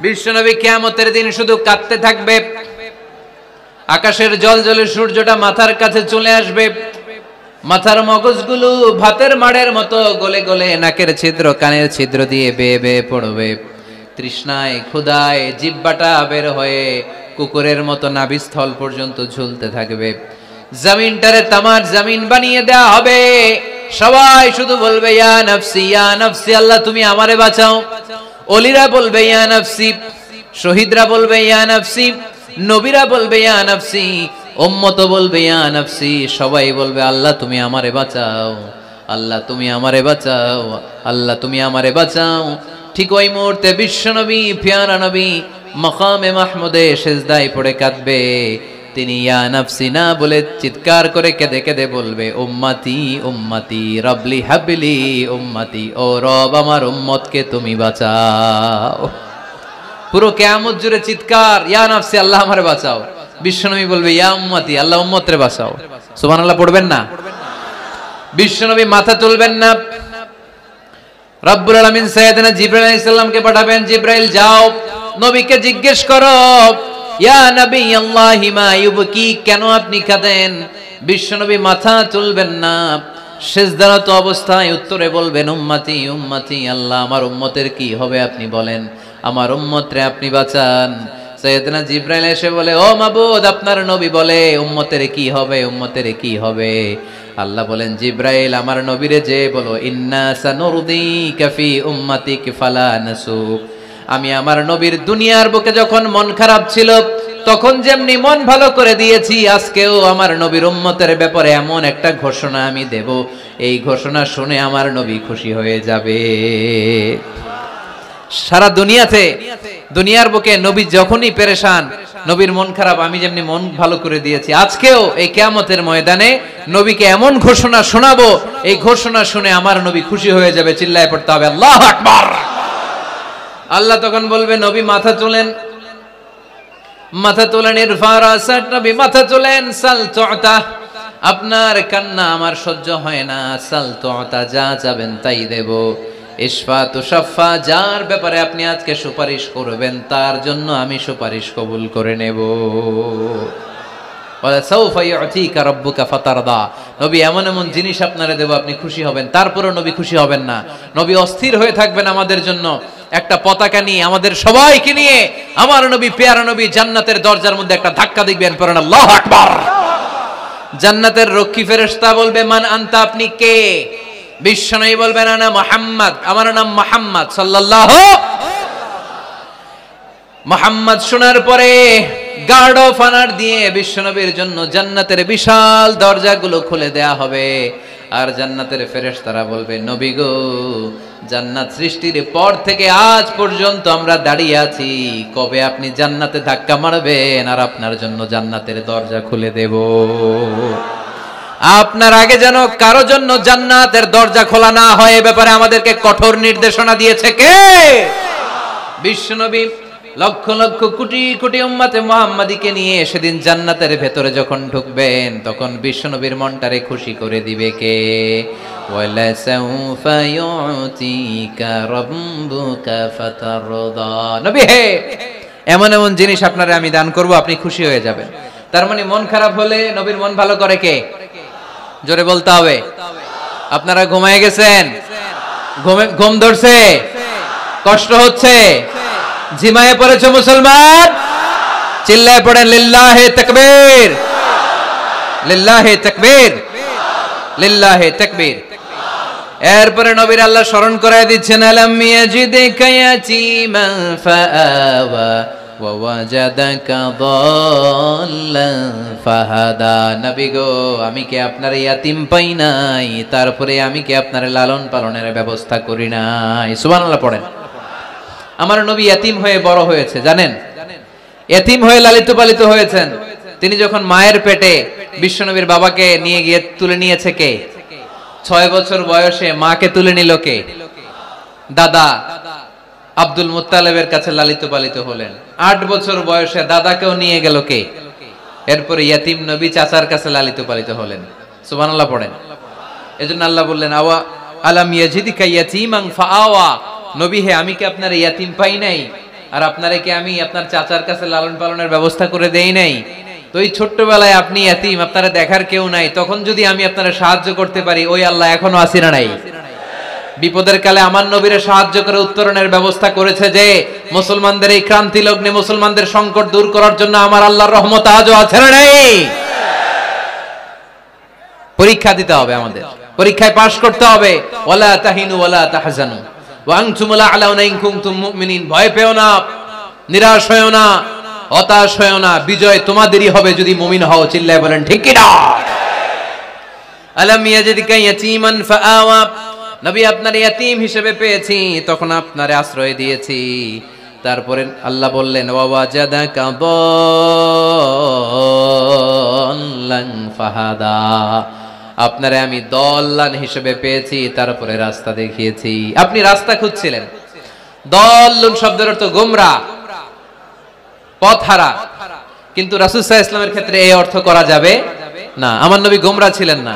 বিশ্বনবী কিয়ামতের দিন শুধু কাঁদতে থাকবে, আকাশের জলজলে সূর্যটা মাথার কাছে চলে আসবে, মাথার মগজগুলো ভাতের মাড়ের মতো গলে গলে নাকের ছিদ্র কানের ছিদ্র দিয়ে বেয়ে বেয়ে পড়বে, তৃষ্ণায় ক্ষুধায় জিহ্বাটা বের হয়ে কুকুরের মতো নাভিস্থল পর্যন্ত ঝুলতে থাকবে। জমিনটারে তামার জমিন বানিয়ে দেয়া হবে, সবাই শুধু বলবে ইয়া নফসি, আল্লাহ তুমি আমারে বাঁচাও। ওলিরা বলবে ইয়া নফসি, শহীদরা বলবে ইয়া নফসি, নবীরা বলবে ইয়া নফসি, উম্মত বলবে ইয়া নফসি, সবাই বলবে আল্লাহ তুমি আমারে বাঁচাও, আল্লাহ তুমি আমারে বাঁচাও, আল্লাহ তুমি আমারে বাঁচাও। ঠিক ওই মুহূর্তে বিশ্বনবী প্যারা নবী মাকামে মাহমুদে সিজদায় পড়ে কাঁদবে। তিনি ইয়া নফসি না বলে চিৎকার করে কেঁদে কেঁদে বলবে উম্মতি উম্মতি রবলি হাবলি উম্মতি, ও রব আমার উম্মতকে তুমি বাঁচাও। পুরো কিয়ামত জুড়ে চিৎকার ইয়া নফসি, আল্লাহ আমারে বাঁচাও। বিশ্বনবী বলবে ইয়া উম্মতি, আল্লাহ উম্মতরে বাঁচাও। সুবহানাল্লাহ পড়বেন না? বিশ্বনবী মাথা তুলবেন না। রব্বুল আলামিন সাইয়েদনা জিবরাইল আলাইহিস সালামকে পাঠাবেন, জিবরাইল যাও নবীকে জিজ্ঞেস করো ইয়া নবী আল্লাহি মা ইউবকি, কেন আপনি কাঁদেন? বিশ্বনবী মাথা তুলবেন না, সিজদারত অবস্থায় উত্তরে বলবেন উম্মতি উম্মতি, আল্লাহ আমার উম্মতের কি হবে আপনি বলেন, আমার উম্মতরে আপনি বাঁচান। সাইয়েদনা জিবরাইল এসে বলে ও মাবুদ, আপনার নবী বলে উম্মতের কি হবে, উম্মতের কি হবে? আল্লাহ বলেন জিবরাইল আমার নবীরে যে বলো ইন্না সানুরদিকা ফি উম্মাতিক ফালা নাসুক, আমি আমার নবীর দুনিয়ার বুকে যখন মন খারাপ ছিল তখন যেমনি মন ভালো করে দিয়েছি, আজকেও আমার নবীর উম্মতের ব্যাপারে এমন একটা ঘোষণা আমি দেব, এই ঘোষণা শুনে আমার নবী খুশি হয়ে যাবে। সারা দুনিয়াতে দুনিয়ার বুকে নবী যখনই পেরেশান, নবীর মন খারাপ, আমি যেমনি মন ভালো করে দিয়েছি, আজকেও এই কিয়ামতের ময়দানে নবীকে এমন ঘোষণা শোনাবো, এই ঘোষণা শুনে আমার নবী খুশি হয়ে যাবে। চিল্লায় পড়তে হবে আল্লাহু আকবার। আল্লাহ তখন বলবে নবী মাথা তোলেন, মাথা তোলেন, ইরফা রাসাক, নবী মাথা তোলেন, সাল তুতা, আপনার কান্না আমার সহ্য হয় না, সাল তুতা, যা চাবেন তাই দেব। ইশফা তুশাফা, যার ব্যাপারে আপনি আজকে সুপারিশ করবেন তার জন্য আমি সুপারিশ কবুল করে নেব। ওয়া সাউফা ইউতিকা রাব্বুকা ফাতারদা, নবী এমন এমন জিনিস আপনারে দেব আপনি খুশি হবেন, তারপরেও নবী খুশি হবেন না। নবী অস্থির হয়ে থাকবেন আমাদের জন্য, একটা পতাকা নিয়ে আমাদের সবাইকে নিয়ে আমার নবী প্যারা নবী জান্নাতের দরজার মধ্যে একটা ধাক্কা দিবেন, পড়েন আল্লাহু আকবার। জান্নাতের রক্ষী ফেরেশতা বলবে মান আনতা, আপনি কে? বিশ্বনবী বলবেন আনা মুহাম্মদ, আমার নাম মুহাম্মদ সাল্লাল্লাহু। মুহাম্মদ শোনার পরে গার্ড অফ অনার দিয়ে বিশ্বনবীর জন্য জান্নাতের বিশাল দরজাগুলো খুলে দেয়া হবে। আর জান্নাতের ফেরেশতারা বলবে নবী গো, জান্নাত সৃষ্টির পর থেকে আজ পর্যন্ত আমরা দাঁড়িয়ে আছি, কবে আপনি জান্নাতে ধাক্কা মারবেন আর আপনার জন্য জান্নাতের দরজা খুলে দেব। আপনার আগে যেন কারো জন্য জান্নাতের দরজা খোলা না হয়, এ ব্যাপারে আমাদেরকে কঠোর নির্দেশনা দিয়েছে কে? বিশ্বনবী লক্ষ লক্ষ কোটি কোটি উম্মতে মুহাম্মাদীকে নিয়ে সেদিন জান্নাতের ভেতরে যখন ঢুকবেন তখন বিশ্বনবীর মনটারে খুশি করে দিবে কে? ওয়ালা সাউফা ইউতিকা রাব্বুকা ফাতারদা, নবী হে এমন এমন জিনিস আপনারে আমি দান করব, আপনি খুশি হয়ে যাবেন। তার মানে মন খারাপ হলে নবীর মন ভালো করে কে? জোরে বলতে হবে। আপনারা ঘুমায় গেছেন, ঘুম ধরছে, কষ্ট হচ্ছে, ঝিমায়ে পড়েছে মুসলমান, চিল্লায় পড়েন লিল্লাহে তাকবীর, লিল্লাহে তাকবীর, লিল্লাহে তাকবীর। এরপরে নবীর আল্লাহ স্মরণ করায় দিচ্ছেন আলাম ইয়াজিদিকা ইয়াতীমান ফাআওয়া ওয়া ওয়াজাদাকা দাল্লান ফাহাদা, নবী গো আমি কি আপনার ইয়াতিম পাই নাই, তারপরে আমি কি আপনার লালন পালনের ব্যবস্থা করি নাই? সুবহানাল্লাহ পড়েন। আমার নবী ইয়াতিম হয়ে বড় হয়েছে, জানেন? ইয়াতিম হয়ে লালিত পালিত হয়েছেন। তিনি যখন মায়ের পেটে বিশ্বনবীর বাবাকে নিয়ে গিয়ে তুলে নিয়েছে কে? 6 বছর বয়সে মাকে তুলে নিল কে? দাদা আব্দুল মুত্তালিবের কাছে লালিত পালিত হলেন। 8 বছর বয়সে দাদাকেও নিয়ে গেল কে? এরপরে ইয়াতিম নবী চাচার কাছে লালিত পালিত হলেন। সুবহানাল্লাহ পড়েন। এজন্য আল্লাহ বললেন আওয়া আলাম ইয়াজিদিকা ইয়াতীমান ফাআওয়া, নবী হে আমি কি আপনার ইয়াতিম পাই নাই আর আপনারে কি আমি আপনার চাচার কাছে লালন পালনের ব্যবস্থা করে দেই নাই? তো এই ছোট্টবেলায় আপনি এতিম, আপনারা দেখার কেউ নাই, তখন যদি আমি আপনারা সাহায্য করতে পারি, ওই আল্লাহ এখনো আসিনা নাই? বিপদের কালে আমার নবীরে সাহায্য করে উত্তরণের ব্যবস্থা করেছে যে, মুসলমানদের এই ক্রান্তি লগ্নে মুসলমানদের সংকট দূর করার জন্য আমার আল্লাহর রহমত আজও আছে না নাই? পরীক্ষা দিতে হবে, আমাদের পরীক্ষায় পাশ করতে হবে। ওয়ালা তাহিনু ওয়ালা তাহজানু ওয়া আনতুমুল আ'লাউনা ইন কুনতুম মুমিনিন। ভয় পেও না, নিরাশ হয়ো না, হতাশ হয়ো না, বিজয় তোমাদেরই হবে যদি মুমিন হও। চিল্লায় বলেন ঠিক কি না? আলাম ইয়াজিদকা ইয়াতীমান ফাআওয়া। নবী আপনার ইয়াতীম হিসেবে পেয়েছি, তখন আপনারে আশ্রয় দিয়েছি। তারপরে আল্লাহ বললেন ওয়া ওয়াজাদাকা দাল্লান ফাহাদা। আপনারে আমি দল্লান হিসেবে পেয়েছি, তারপরে রাস্তা দেখিয়েছি। আপনি রাস্তা খুঁজছিলেন। দল্লুন শব্দের অর্থ গোমরাহ, পথহারা। কিন্তু রাসূল সাল্লাল্লাহু আলাইহি ওয়াসাল্লামের ক্ষেত্রে এই অর্থ করা যাবে না। আমার নবী গোমরাহ ছিলেন না,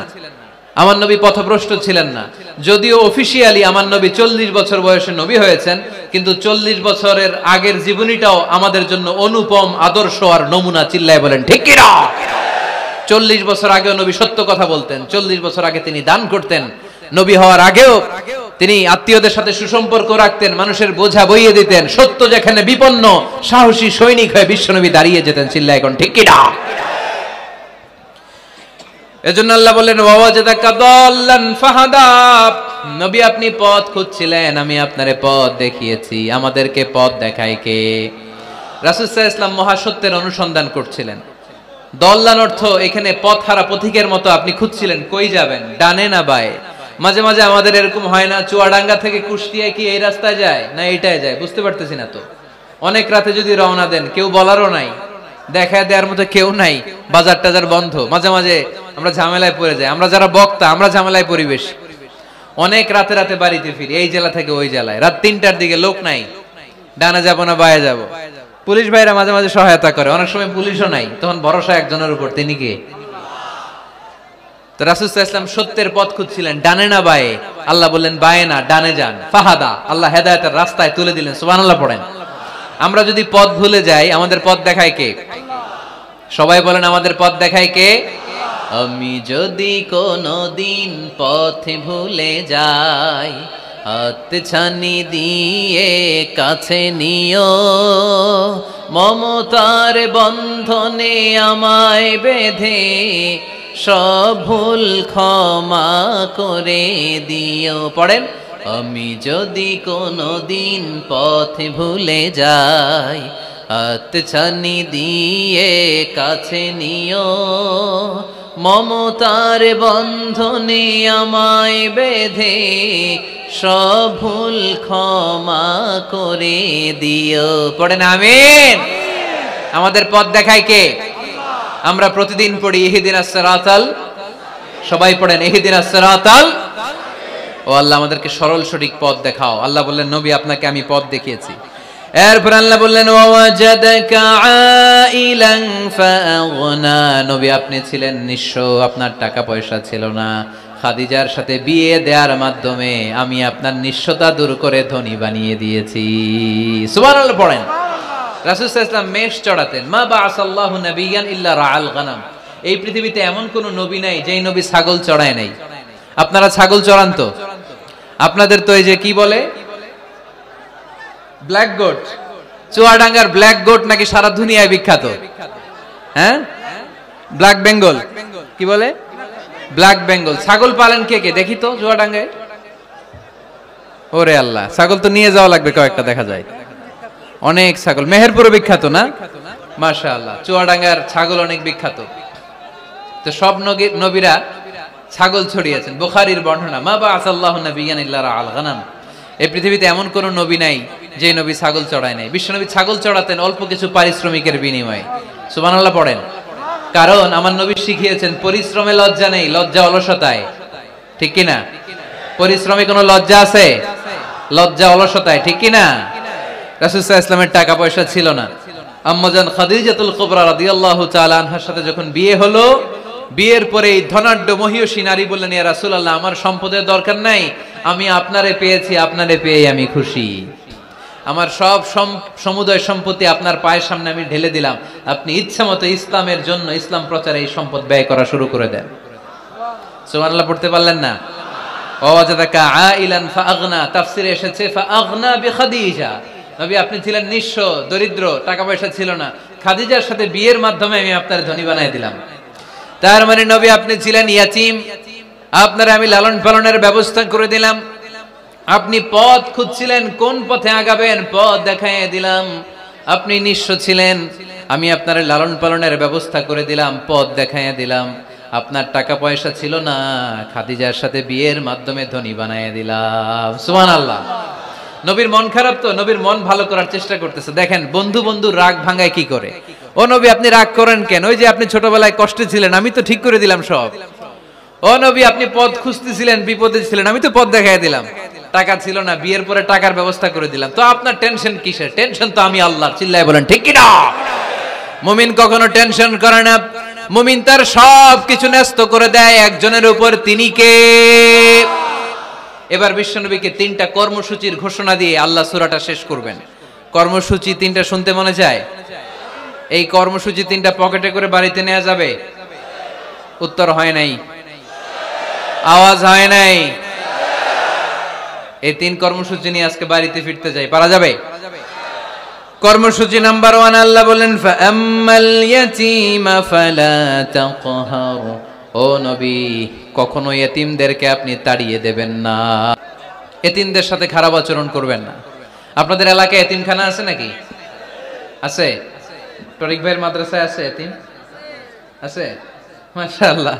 আমার নবী পথভ্রষ্ট ছিলেন না। যদিও অফিশিয়ালি আমার নবী 40 বছর বয়সে নবী হয়েছেন, কিন্তু 40 বছরের আগের জীবনীটাও আমাদের জন্য অনুপম আদর্শ আর নমুনা। চিল্লায় বলেন ঠিক কি না? 40 বছর আগেও নবী সত্য কথা বলতেন, 40 বছর আগে তিনি দান করতেন, নবী হওয়ার আগেও তিনি আত্মীয়দের সাথে সুসম্পর্ক রাখতেন, মানুষের বোঝা বইয়ে দিতেন। সত্য যেখানে বিপন্ন, সাহসী সৈনিক হয়ে বিশ্বনবী দাঁড়িয়ে যেতেন। চিল্লায় এখন ঠিক কি না? এজন্য আল্লাহ বললেন ওয়া ওয়াজাদাকা দাল্লান ফাহাদা। নবী আপনি পথ খুঁজছিলেন, আমি আপনারে পথ দেখিয়েছি। আমাদেরকে পথ দেখায় কে? রাসূল সাল্লাল্লাহু আলাইহি ওয়াসাল্লাম মহাসত্যের অনুসন্ধান করছিলেন। দল্লান অর্থ এখানে পথহারা পথিকের মতো আপনি খুঁজছিলেন, কই যাবেন, ডানে না বায়ে। মাঝে মাঝে আমাদের এরকম হয় না, চুয়াডাঙ্গা থেকে কুষ্টিয়া কি এই রাস্তায় যায় না এইটায় যায়, বুঝতে পারতেছি না তো। অনেক রাতে যদি রওনা দেন, কেউ বলারও নাই, দেখা দেওয়ার মতো কেউ নাই, বাজার টাজার বন্ধ, মাঝে মাঝে আমরা ঝামেলায় পড়ে যাই। আমরা যারা বক্তা, আমরা ঝামেলায় পরিবেশ। অনেক রাতে রাতে বাড়িতে ফিরি, এই জেলা থেকে ওই জেলায়, রাত 3টার দিকে, লোক নাই, ডানে যাবো না বায়ে যাবো। পুলিশ ভাইরা মাঝে মাঝে সহায়তা করে, অনেক সময় পুলিশও নাই, তখন ভরসা একজনের উপর, তিনি কে? তো রাসূল সাল্লাল্লাহু আলাইহি ওয়াসাল্লাম সত্যের পথ খুঁজছিলেন, ডানে না বায়ে। আল্লাহ বললেন বায়ে না, ডানে যান। ফাহাদা, আল্লাহ হেদায়েতের রাস্তায় তুলে দিলেন। সুবহানাল্লাহ পড়েন। আমরা যদি পথ ভুলে যাই, আমাদের পথ দেখায় কে? সবাই বলেন আমাদের পথ দেখায় কে? আমি যদি কোনদিন পথ ভুলে যাই, হাত ছানি দিয়ে কাছে নিও, মমতার বন্ধনে আমায় বেঁধে সব ভুল ক্ষমা করে দিও। পড়েন, আমি যদি কোনদিন পথ ভুলে যাই, হাত ছানি দিয়ে কাছে নিও, মমতার বন্ধনে আমায় বেঁধে সব ভুল ক্ষমা করে দিও। পড়েন আমিন। আমাদের পথ দেখায় কে? আমরা প্রতিদিন পড়ি ইহদিনাস সিরাতাল, সবাই পড়েন ইহদিনাস সিরাতাল। ও আল্লাহ আমাদেরকে সরল সঠিক পথ দেখাও। আল্লাহ বললেন নবী আপনাকে আমি পথ দেখিয়েছি। এরপর আল্লাহ বললেন ওয়া ওয়াজাদাকা আইলান ফাআগনা। নবী আপনি ছিলেন নিঃস্ব, আপনার টাকা পয়সা ছিল না। খাদিজার সাথে বিয়ে দেওয়ার মাধ্যমে আমি আপনার নিঃস্বতা দূর করে ধনী বানিয়ে দিয়েছি। সুবহানাল্লাহ পড়েন। রাসূল সাল্লাল্লাহু আলাইহি ওয়াসাল্লাম মেষ চড়াতেন। মা বাআসাল্লাহু নাবিয়ান ইল্লা রাআল গানাম। এই পৃথিবীতে এমন কোন নবী নাই যেই নবী ছাগল চড়ায় নাই। আপনারা ছাগল চড়ান তো? আপনাদের তো এই যে কি বলে ব্ল্যাক গোট, চুয়াডাঙ্গার ব্ল্যাক গোট নাকি সারা দুনিয়ায় বিখ্যাত। হ্যাঁ, ব্ল্যাক বেঙ্গল কি বলে, ব্ল্যাক বেঙ্গল। ছাগল পালেন কে কে দেখি তো চুয়াডাঙ্গায়? ওরে আল্লাহ, ছাগল তো নিয়ে যাওয়া লাগবে কয়েকটা, দেখা যায় অনেক ছাগল। মেহেরপুরে বিখ্যাত না? মাশাআল্লাহ, চুয়াডাঙ্গার ছাগল অনেক বিখ্যাত। তো সব নবীরা ছাগল ছড়িয়েছেন। বুখারীর বর্ণনা, মা বাআসাল্লাহু নাবিয়ান ইল্লা রাআল গানাম। এই পৃথিবীতে এমন কোন নবী নাই যে নবী ছাগল চড়ায় নাই। বিশ্বনবী ছাগল চড়াতেন অল্প কিছু পারিশ্রমিকের বিনিময়ে। সুবহানাল্লাহ পড়েন। কারণ আমার নবী শিখিয়েছেন পরিশ্রমে লজ্জা নেই, লজ্জা অলসতায়। ঠিক কি না? পরিশ্রমে কোনো লজ্জা আছে? লজ্জা অলসতায়। ঠিক কি না? রাসূল সাল্লাল্লাহু আলাইহি ওয়াসাল্লামের টাকা পয়সা ছিল না। আম্মাজান খাদিজাতুল কুবরা রাদিয়াল্লাহু তাআলা আনহার সাথে যখন বিয়ে হলো, বিয়ের পরে ধনাঢ্য মহিয়সী নারী বললেন, ইয়া রাসূলুল্লাহ, আমার সম্পদের দরকার নাই, আমি আপনারে পেয়েছি, আপনারে পেয়ে আমি খুশি। আমার সব সমুদয় সম্পত্তি আপনার পায়ের সামনে আমি ঢেলে দিলাম, আপনি ইচ্ছা মতো ইসলামের জন্য, ইসলাম প্রচারে এই সম্পদ ব্যয় করা শুরু করে দেন। সুবহানাল্লাহ পড়তে পারলেন না? ওয়াজাদাকা আইলান ফাআগনা, তাফসিরে এসেছে ফাআগনা বিখাদিজা। নবী আপনি ছিলেন নিঃস্ব, দরিদ্র, টাকা পয়সা ছিল না, খাদিজার সাথে বিয়ের মাধ্যমে আমি আপনার ধনী বানাই দিলাম। তার মানে নবী আপনি ছিলেন ইয়াতীম, আপনার আমি লালন পালনের ব্যবস্থা করে দিলাম। আপনি পথ খুঁজছিলেন, কোন পথে আগাবেন, পথ দেখাইয়ে দিলাম। আপনি নিঃস্ব ছিলেন, আমি আপনার লালন পালনের ব্যবস্থা করে দিলাম, পথ দেখাইয়ে দিলাম। আপনার টাকা পয়সা ছিল না, খাদিজার সাথে বিয়ের মাধ্যমে ধনী বানাইয়ে দিলাম। সুবহানাল্লাহ। নবীর মন খারাপ তো, নবীর মন ভালো করার চেষ্টা করতেছে। দেখেন বন্ধু বন্ধু রাগ ভাঙায় কি করে। ও নবী আপনি রাগ করেন কেন? ওই যে আপনি ছোটবেলায় কষ্টে ছিলেন, আমি তো ঠিক করে দিলাম সব। ও নবী আপনি পথ খুঁজতেছিলেন, বিপদে ছিলেন, আমি তো পথ দেখাই দিলাম। টাকা ছিল না, বিয়ের পরে টাকার ব্যবস্থা করে দিলাম। তো আপনার টেনশন কিসের? টেনশন তো আমি আল্লাহর। চিল্লায় বলেন ঠিক কি না? মুমিন কখনো টেনশন করে না। মুমিন তার সব কিছু ন্যস্ত করে দেয় একজনের উপর, তিনি কে? এবার বিশ্বনবীকে 3টা কর্মসূচির ঘোষণা দিয়ে আল্লাহ সূরাটা শেষ করবেন। কর্মসূচি 3টা শুনতে মনে চায়? এই কর্মসূচি 3টা পকেটে করে বাড়িতে নেওয়া যাবে? উত্তর হয় নাই, আওয়াজ হয় নাই। এই 3 কর্মসূচি নিয়ে আজকে বাড়িতে ফিরতে যাই, পারা যাবে? কর্মসূচি নাম্বার 1 আল্লাহ বলেন ফাআম্মাল ইয়াতীমা ফালা তাকহার। ও নবী কখনো ইতিমদেরকে আপনি তাড়িয়ে দেবেন না, ইতিমদের সাথে খারাপ আচরণ করবেন না। আপনাদের এলাকায় ইতিমখানা আছে নাকি? আছে? টরিক ভাইয়ের মাদ্রাসায় আছে ইতিম? আছে? মাশাআল্লাহ।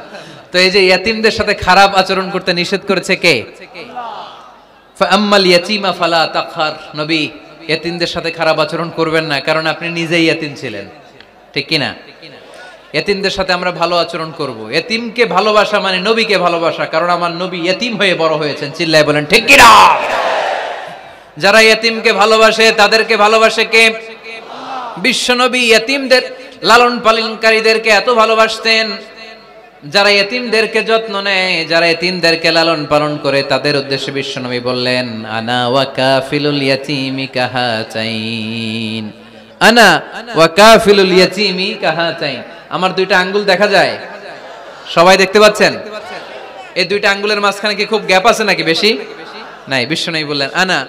তো এই যে ইতিমদের সাথে খারাপ আচরণ করতে নিষেধ করেছে কে? ফাআম্মাল ইয়াতীমা ফালা তাকহার। নবী ইতিমদের সাথে খারাপ আচরণ করবেন না, কারণ আপনি নিজেই ইতিম ছিলেন, ঠিক কি না? ইতিমদের সাথে আমরা ভালো আচরণ করব। ইতিমকে ভালোবাসা মানে নবীকে ভালোবাসা, কারণ আমার নবী ইতিম হয়ে বড় হয়েছেন। চিল্লায় বলেন ঠিক কি না? যারা ইতিমকে ভালোবাসে তাদেরকে ভালোবাসে কে? বিশ্বনবী ইতিমদের লালন পালনকারীদেরকে এত ভালোবাসতেন, যারা ইতিমদেরকে যত্ন নেয়, যারা ইতিমদেরকে লালন পালন করে, তাদের উদ্দেশ্যে বিশ্বনবী বললেন আনা ওয়া কাফিলুল ইয়াতীমি কাহাতাইন। আনা ওয়া কাফিলুল ইয়াতীমি কাহাতাইন। আমার 2টা আঙ্গুল দেখা যায়? সবাই দেখতে পাচ্ছেন? এই 2টা আঙ্গুলের মাঝখানে কি খুব গ্যাপ আছে নাকি? বেশি নাই। বিশ্বনবী বললেন আনা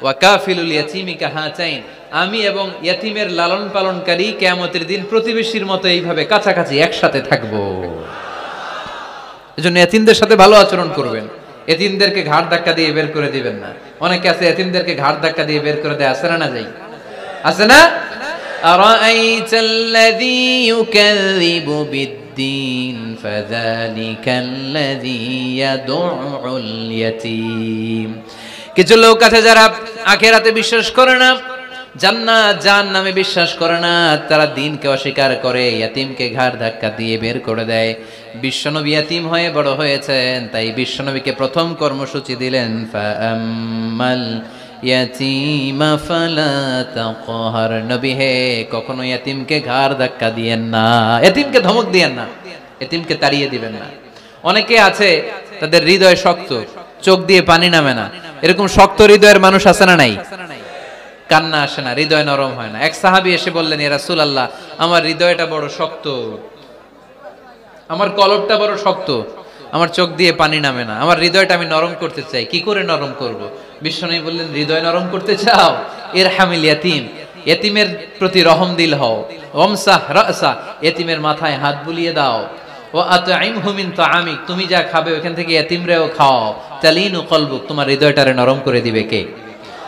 ওয়া কাফিলুল ইয়াতীমি কাহাতাইন। আমি এবং ইতিমের লালন পালনকারী কিয়ামতের দিন প্রতিবেশীর মতো এইভাবে কাছাকাছি একসাথে থাকবো। এজন্য ইতিমদের সাথে ভালো আচরণ করবেন। ইতিমদেরকে ঘাড় ধাক্কা দিয়ে বের করে দিবেন না। অনেকে আছে ইতিমদেরকে ঘাড় ধাক্কা দিয়ে বের করে দেয়, আছে না? যাই আছে না? আরাআইতাল্লাযী ইউকাযযিবু বিদ্দীন ফাযালিকাল্লাযী ইয়াদউল ইয়াতীম। কিছু লোক আছে যারা আখিরাতে বিশ্বাস করে না, জান্নাত জাহান্নামে বিশ্বাস করে না, তারা দ্বীনকে অস্বীকার করে, ইতিমকে ঘাড় ধাক্কা দিয়ে বের করে দেয়। বিশ্বনবী ইতিম হয়ে বড় হয়েছেন, তাই বিশ্বনবীকে প্রথম কর্মসূচি দিলেন ফাআম্মাল ইয়াতীমা ফালা তাকহার। নবী হে কখনো ইতিমকে ঘাড় ধাক্কা দিয়েন না, ইতিমকে ধমক দিয়েন না, ইতিমকে তাড়িয়ে দিবেন না। অনেকে আছে তাদের হৃদয় শক্ত, চোখ দিয়ে পানি নামে না। এরকম শক্ত হৃদয়ের মানুষ আছে না নাই? কান্না আসে না, হৃদয় নরম হয় না। এক সাহাবী এসে বললেন ইয়া রাসূলুল্লাহ, আমার হৃদয়টা বড় শক্ত, আমার কলবটা বড় শক্ত, আমার চোখ দিয়ে পানি নামে না, আমার হৃদয়টা আমি নরম করতে চাই, কি করে নরম করব? বিশ্বনবী বললেন হৃদয় নরম করতে চাও? ইরহামিল ইয়াতীম, ইতিমের প্রতি রহম দিল হও। ওমসাহ রাসা, ইতিমের মাথায় হাত বুলিয়ে দাও। ও আতঈমহু মিন তাআমিক, তুমি যা খাবে ওখান থেকে ইতিমরেও খাও। তালিনু কলবুক, তোমার হৃদয়টারে নরম করে দিবে কে?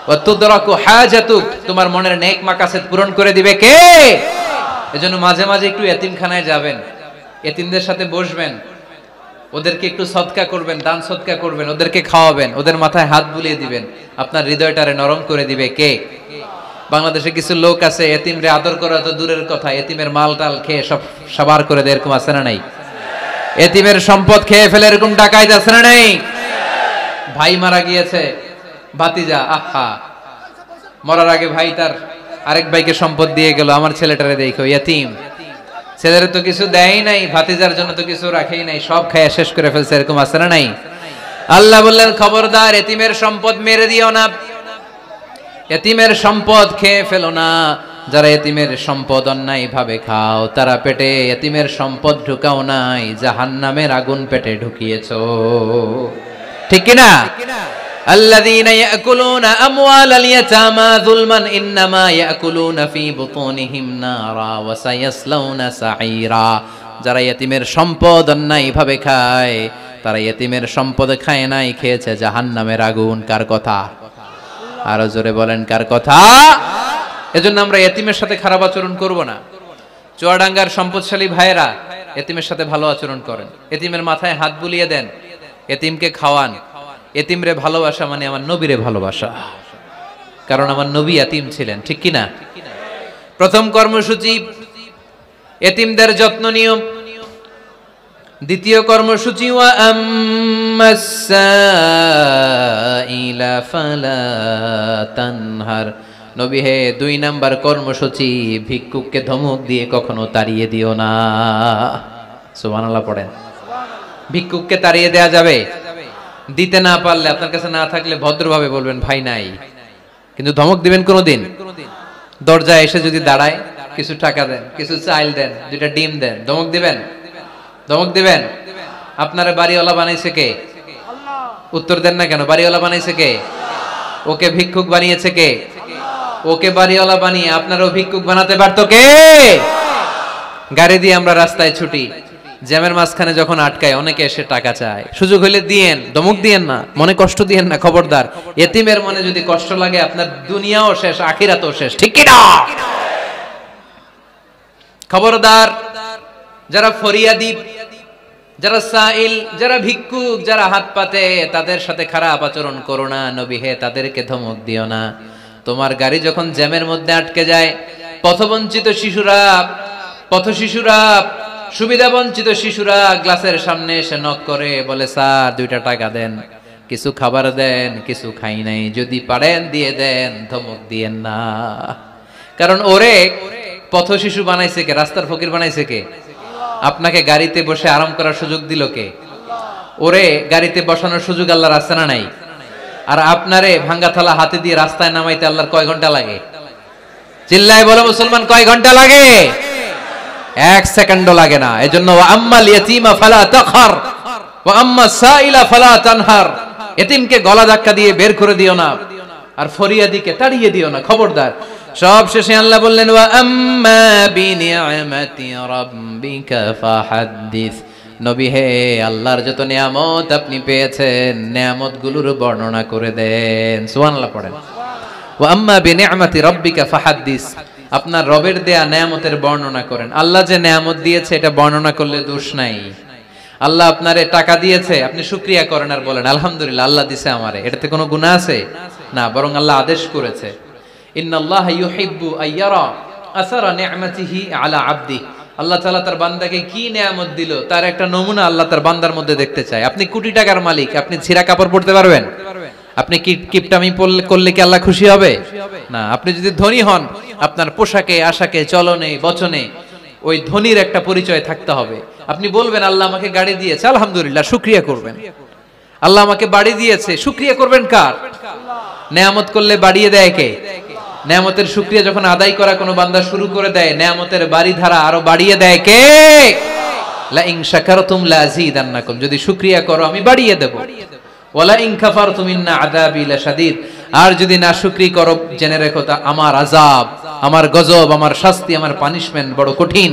ওয়া তুদরাকু হাজাতুক, তোমার মনের নেক মাকাসেদ পূরণ করে দিবে কে? এজন্য মাঝে মাঝে একটু ইতিমখানায় যাবেন, ইতিমদের সাথে বসবেন, ওদেরকে একটু সদকা করবেন, দান সদকা করবেন, ওদেরকে খাওয়াবেন, ওদের মাথায় হাত বুলিয়ে দিবেন, আপনার হৃদয়টারে নরম করে দিবে কে? বাংলাদেশে কিছু লোক আছে ইতিমরে আদর করা তো দূরের কথা, ইতিমের মাল টাল খেয়ে সব সাবার করে দেয়, এরকম আছে না নাই? ইতিমের সম্পদ খেয়ে ফেলে এরকম ডাকাইত আছে না নাই? ভাই মারা গিয়েছে, ভাতিজা আহা, মরার আগে ভাই তার আরেক ভাইকে সম্পদ দিয়ে গেল, আমার ছেলেটারে দেখো ইতিম, ছেলের তো কিছু দেয় নাই, ভাতিজার জন্য তো কিছু রাখেই নাই, সব খায়া শেষ করে ফেলছে, এরকম আছে না নাই? আল্লাহ বললেন খবরদার ইতিমের সম্পদ মেরে দিও না, এতিমের সম্পদ খেয়ে ফেলো না। যারা এতিমের সম্পদ অন্যায় ভাবে খাও, তারা পেটে এতিমের সম্পদ ঢুকাও নাই, জাহান্নামের আগুন পেটে ঢুকিয়েছো। ঠিক কি না? আল্লাযীনা ইয়াকুলুনা আমওয়ালাল ইয়াতামা যুলমান ইন্নামা ইয়াকুলুনা ফী বুতুনিহিম নারা ওয়া সায়াসলাউনা সাঈরা। যারা এতিমের সম্পদ অন্যায় ভাবে খায়, তারা এতিমের সম্পদ খায় নাই, খেয়েছে জাহান্নামের আগুন। কার কথা? আরো জোরে বলেন, কার কথা? এজন্য আমরা এতিমের সাথে খারাপ আচরণ করব না। চুয়াডাঙ্গার সম্পদশালী ভাইয়েরা এতিমের সাথে ভালো আচরণ করেন, এতিমের মাথায় হাত বুলিয়ে দেন, এতিমকে খাওয়ান। এতিমরে ভালোবাসা মানে আমার নবীরে ভালোবাসা, কারণ আমার নবী এতিম ছিলেন। ঠিক কি না? প্রথম কর্মসূচি এতিমদের যত্ন নিও। দ্বিতীয় কর্মসূচি ওয়া আম্মাস সাইলা ফালা তানহার। নবী হে, 2 নাম্বার কর্মসূচি, ভিক্ষুককে ধমক দিয়ে কখনো তাড়িয়ে দিও না। সুবহানাল্লাহ পড়েন। ভিক্ষুককে তাড়িয়ে দেয়া যাবে? দিতে না পারলে, আপনার কাছে না থাকলে ভদ্রভাবে বলবেন ভাই নাই, কিন্তু ধমক দিবেন কোনোদিন? দরজায় এসে যদি দাঁড়ায়, কিছু টাকা দেন, কিছু চাইল দেন, 2টা ডিম দেন, ধমক দিবেন? ধমক দিবেন? আপনারা বাড়িওয়ালা বানাইছে কে? উত্তর দেন না কেন? বাড়িওয়ালা বানাইছে কে? ওকে ভিক্ষুক বানিয়েছে কে? ওকে বাড়িওয়ালা বানিয়ে আপনারও ভিক্ষুক বানাতে পারতো কে? গাড়ি দিয়ে আমরা রাস্তায় ছুটি, জ্যামের মাঝখানে যখন আটকায়, অনেকে এসে টাকা চায়, সুযোগ হইলে দিয়েন, ধমক দিয়েন না, মনে কষ্ট দিয়েন না। খবরদার, এতিমের মনে যদি কষ্ট লাগে, আপনার দুনিয়াও শেষ, আখিরাতও শেষ। ঠিক কি না? খবরদার, যারা ফরিয়াদি, যারা সাইল, যারা ভিক্ষুক, যারা হাত পাতে, তাদের সাথে খারাপ আচরণ করো না। নবী হে, তাদেরকে ধমক দিও না। তোমার গাড়ি যখন জ্যামের মধ্যে আটকে যায়, পথবঞ্চিত শিশুরা, সুবিধা বঞ্চিত শিশুরা গ্লাসের সামনে এসে নক করে, বলে স্যার 2টা টাকা দেন, কিছু খাবার দেন, কিছু খাই নাই, যদি পারেন দিয়ে দেন, ধমক দিয়েন না। কারণ ওরে পথ শিশু বানাইছে কে? রাস্তার ফকির বানাইছে কে? আপনাকে গাড়িতে বসে আরাম করার সুযোগ দিল কে? ওরে গাড়িতে বসানোর সুযোগ আল্লাহর আছে না নাই? আর আপনারে ভাঙ্গা থালা হাতে দিয়ে রাস্তায় নামাইতে আল্লাহর কয় ঘন্টা লাগে? চিল্লায় বলো মুসলমান, কয় ঘন্টা লাগে? 1 সেকেন্ডও লাগে না। এজন্য ওয়া আম্মাল ইয়াতীমা ফালা তাখহার ওয়া আম্মাস সাইলা ফালা তানহার। এতিমকে গলা ধাক্কা দিয়ে বের করে দিও না, আর ফরিয়াদিকে তাড়িয়ে দিও না। খবরদার। সব শেষে আল্লাহ বললেন ওয়া আম্মা বিনিআমাতি রাব্বিকা ফাহাদ্দিস। নবী হে, আল্লাহর যত নিয়ামত আপনি পেয়েছেন, নিয়ামতগুলোর বর্ণনা করে দেন। সুবহানাল্লাহ পড়েন। ওয়া আম্মা বিনিআমাতি রাব্বিকা ফাহাদ্দিস। আপনার রবের দেয়া নিয়ামতের বর্ণনা করেন। আল্লাহ যে নিয়ামত দিয়েছে এটা বর্ণনা করলে দোষ নাই। আল্লাহ আপনারে টাকা দিয়েছে, আপনি শুকরিয়া করেন আর বলেন আলহামদুলিল্লাহ, আল্লাহ দিছে আমারে, এটাতে কোনো গুনাহ আছে? না, বরং আল্লাহ আদেশ করেছে, ইন্নাল্লাহা ইউহিব্বু আইয়ারা আসারা নি'মাতিহি আলা আবদি। আল্লাহ তাআলা তার বান্দাকে কি নিয়ামত দিল, তার একটা নমুনা আল্লাহ তার বান্দার মধ্যে দেখতে চায়। আপনি কোটি টাকার মালিক, আপনি ছিঁড়া কাপড় পরতে পারবেন? আপনি কিপটামি করলে কি আল্লাহ খুশি হবে? না। আপনি যদি ধনী হন, আপনার পোশাকে, আশাকে, চলনে, বচনে ওই ধনীর একটা পরিচয় থাকতে হবে। আপনি বলবেন আল্লাহ আমাকে গাড়ি দিয়েছে, আলহামদুলিল্লাহ, শুকরিয়া করবেন। আল্লাহ আমাকে বাড়ি দিয়েছে, শুকরিয়া করবেন কার? নেয়ামত করলে বাড়িয়ে দেয় কে? নেয়ামতের শুকরিয়া যখন আদায় করা কোনো বান্দা শুরু করে দেয়, নেয়ামতের বাড়ি ধারা আরো বাড়িয়ে দেয় কে? লা ইন শাকারতুম লা আযীদান্নাকুম। যদি শুকরিয়া করো আমি বাড়িয়ে দেব। ওয়ালা ইন কাফারতুম ইন্না আযাবি লাশাদীদ। আর যদি নাশুকরি করো, জেনে রেখো তা আমার আযাব, আমার গজব, আমার শাস্তি, আমার পানিশমেন্ট বড় কঠিন।